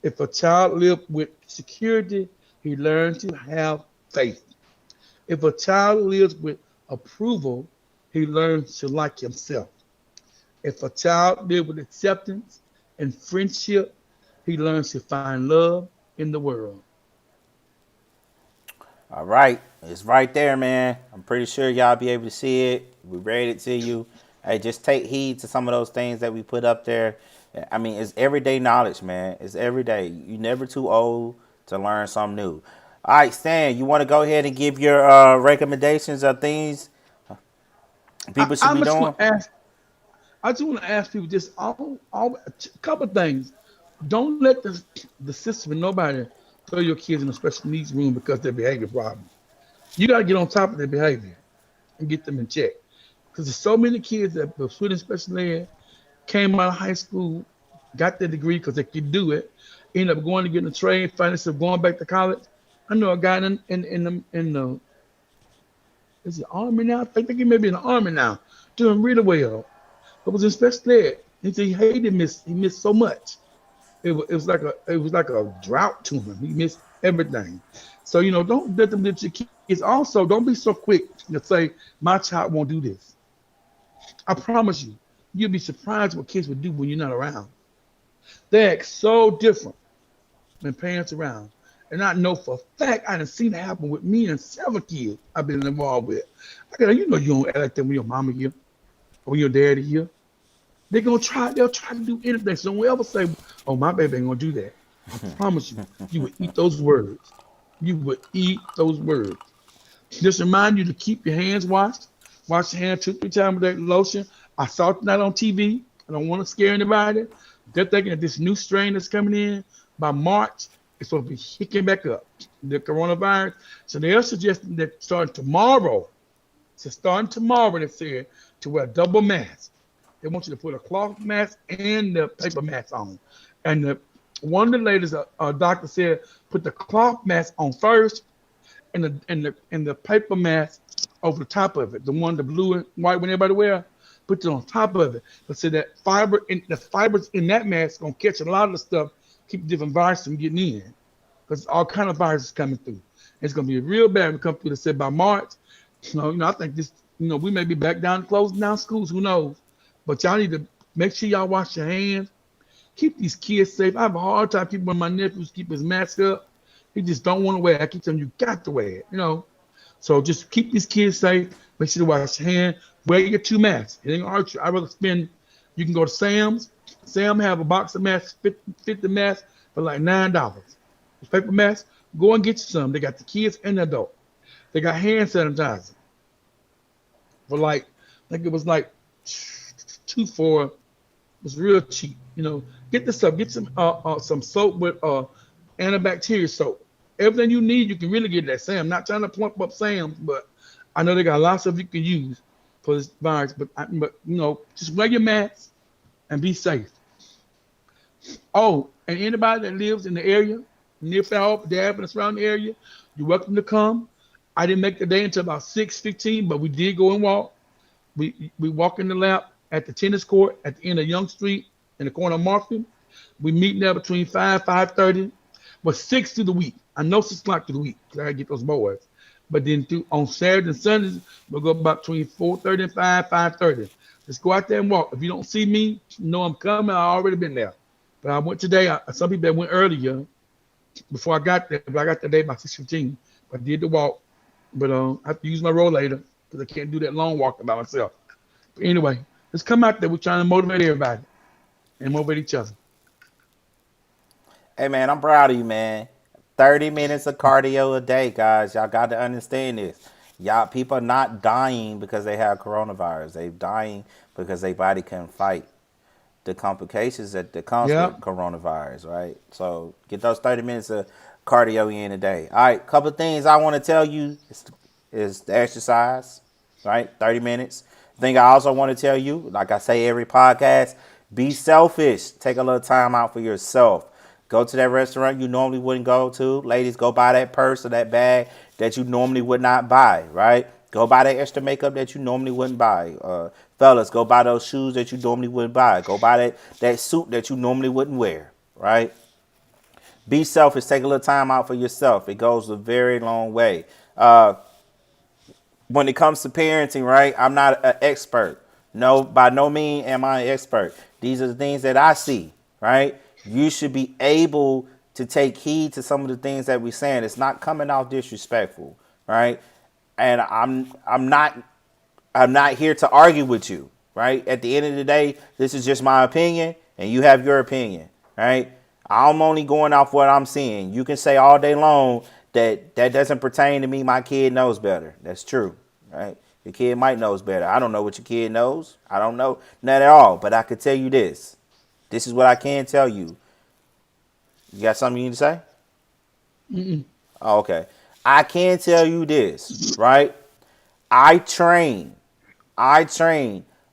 If a child lives with security, he learns to have faith. If a child lives with approval, he learns to like himself. If a child lives with acceptance and friendship, he learns to find love in the world. All right, it's right there, man. I'm pretty sure y'all be able to see it. We read it to you. Hey, just take heed to some of those things that we put up there. I mean, it's everyday knowledge, man. It's every day. You're never too old to learn something new. All right, Stan, you want to go ahead and give your recommendations of things people should I'm be just going doing? to ask. I just want to ask people just a couple of things. Don't let the system and nobody throw your kids in a special needs room because of their behavior problem. You got to get on top of their behavior and get them in check. Because there's so many kids that were put in special ed, came out of high school, got their degree because they could do it, ended up going to get in a trade, find themselves going back to college. I know a guy in the is it army now? I think he may be in the army now, doing really well. But was in special ed. He said he hated he missed so much. It was like a drought to him. He missed everything. So don't let them let your kids. Also, don't be so quick to say my child won't do this. I promise you, you'll be surprised what kids will do when you're not around. They act so different when parents around. And I know for a fact I done seen it happen with me and several kids I've been involved with. You don't act like that when your mama here or when your daddy here. They'll try to do anything. So don't ever say, oh, my baby ain't gonna do that. I promise you, you would eat those words. You would eat those words. Just remind you to keep your hands washed. Wash your hands 2, 3 times with that lotion. I saw it tonight on TV. I don't want to scare anybody. They're thinking that this new strain that's coming in by March, it's supposed to be kicking back up. The coronavirus. So they are suggesting that starting tomorrow, they said, to wear double masks. They want you to put a cloth mask and the paper mask on. And one of the ladies, a doctor said, put the cloth mask on first, and the paper mask over the top of it. The one, the blue and white, when everybody wear, put it on top of it. But so that the fibers in that mask gonna catch a lot of the stuff, keep different viruses from getting in, because all kind of viruses coming through. It's gonna be real bad when we come through. They said by March. I think this. We may be back down closing down schools. Who knows? But y'all need to make sure y'all wash your hands. Keep these kids safe. I have a hard time keeping one of my nephews keep his mask up. He just don't want to wear it. I keep telling him, you got to wear it. So just keep these kids safe. Make sure to wash your hands. Wear your 2 masks. It ain't gonna hurt you. I'd rather spend, you can go to Sam's. Sam have a box of masks, 50 masks for like $9. It's paper masks. Go and get you some. They got the kids and the adult. They got hand sanitizer for like, I think it was like 2 for, it was real cheap. Get this stuff. Get some soap with antibacterial soap. Everything you need, you can really get at Sam. Not trying to plump up Sam's, but I know they got lots of you can use for this virus. But just wear your mask and be safe. Oh, and anybody that lives in the area, near Falp, Dab, and surrounding area, you're welcome to come. I didn't make the day until about 6:15, but we did go and walk. We walk in the lap at the tennis court at the end of Young Street in the corner of Markham. We meet there between 5:30, but 6 through the week. I know 6 o'clock through the week because I gotta get those boys. But then on Saturdays and Sundays, we'll go about between 4:30 and 5:30. Just go out there and walk. If you don't see me, you know I'm coming. I already been there. But I went today. Some people that went earlier before I got there, but I got there today about 6:15. I did the walk, but I have to use my rollator because I can't do that long walking by myself. But anyway, let's come out there. We're trying to motivate everybody and motivate each other. Hey, man, I'm proud of you, man. 30 minutes of cardio a day, guys. Y'all got to understand this. Y'all, people are not dying because they have coronavirus. They're dying because their body can fight the complications that comes Yeah. with coronavirus, right? So get those 30 minutes of cardio in a day. All right, couple of things I want to tell you is the exercise, right? 30 minutes. Thing I also want to tell you, like I say every podcast, Be selfish. Take a little time out for yourself. Go to that restaurant you normally wouldn't go to. Ladies, go buy that purse or that bag that you normally would not buy, right? Go buy that extra makeup that you normally wouldn't buy. Fellas, go buy those shoes that you normally wouldn't buy. Go buy that suit that you normally wouldn't wear, right? Be selfish. Take a little time out for yourself. It goes a very long way. When it comes to parenting, right? I'm not an expert. No, by no means am I an expert. These are the things that I see, right? You should be able to take heed to some of the things that we're saying. It's not coming off disrespectful, right? And I'm not here to argue with you, right? At the end of the day, this is just my opinion, and you have your opinion, right? I'm only going off what I'm seeing. You can say all day long that doesn't pertain to me. My kid knows better. That's true, right? Your kid might knows better. I don't know what your kid knows. I don't know, not at all. But I could tell you this. This is what I can tell you. You got something you need to say? Oh, okay. I can tell you this, right? I train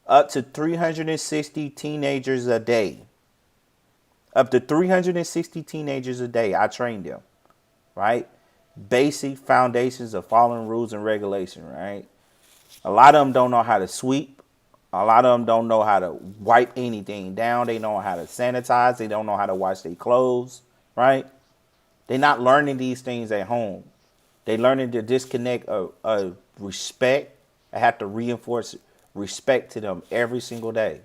up to 360 teenagers a day. Up to 360 teenagers a day. I train them, right? Basic foundations of following rules and regulation, right? A lot of them don't know how to sweep. A lot of them don't know how to wipe anything down. They don't know how to sanitize. They don't know how to wash their clothes, right? They're not learning these things at home. They're learning to disconnect a respect. I have to reinforce respect to them every single day,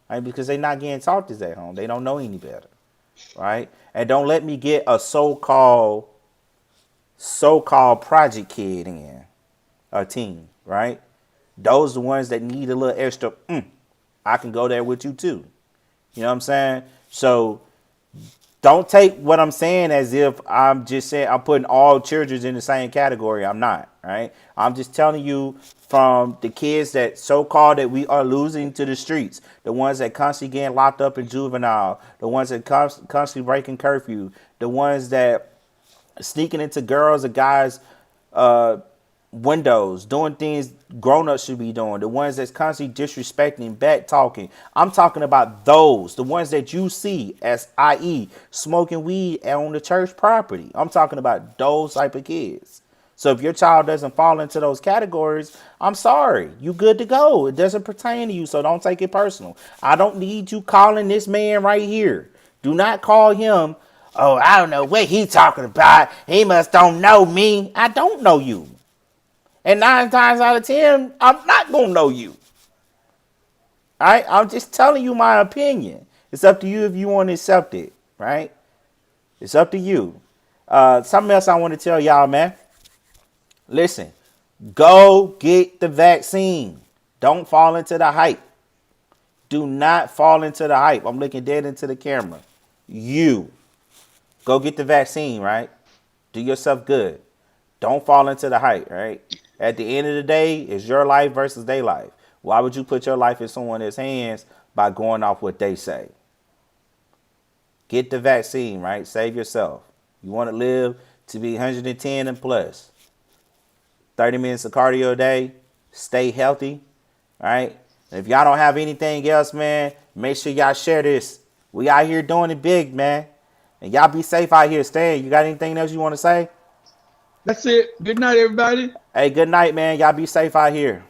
right? Because they're not getting taught this at home. They don't know any better, right? And don't let me get a so-called project kid in a team, right? Those are the ones that need a little extra. I can go there with you too. You know what I'm saying? So don't take what I'm saying as if I'm just saying I'm putting all children in the same category. I'm not, right? I'm just telling you from the kids that so-called that we are losing to the streets, the ones that constantly getting locked up in juvenile, the ones that constantly breaking curfew, the ones that sneaking into girls or guys' windows, doing things grown-ups should be doing, the ones that's constantly disrespecting, back talking. I'm talking about those, the ones that you see as i.e. smoking weed on the church property. I'm talking about those type of kids. So if your child doesn't fall into those categories, I'm sorry, you good to go. It doesn't pertain to you, so don't take it personal. I don't need you calling this man right here. Do not call him, oh, I don't know what he talking about. He must don't know me. I don't know you. And 9 times out of 10, I'm not going to know you. All right? I'm just telling you my opinion. It's up to you if you want to accept it, right? It's up to you. Something else I want to tell y'all, man. Listen, go get the vaccine. Don't fall into the hype. Do not fall into the hype. I'm looking dead into the camera. You. Go get the vaccine, right? Do yourself good. Don't fall into the hype, right? At the end of the day, it's your life versus their life. Why would you put your life in someone else's hands by going off what they say? Get the vaccine, right? Save yourself. You want to live to be 110 and plus. 30 minutes of cardio a day. Stay healthy, right? And if y'all don't have anything else, man, make sure y'all share this. We out here doing it big, man. And y'all be safe out here. Stan, you got anything else you want to say? That's it. Good night, everybody. Hey, good night, man. Y'all be safe out here.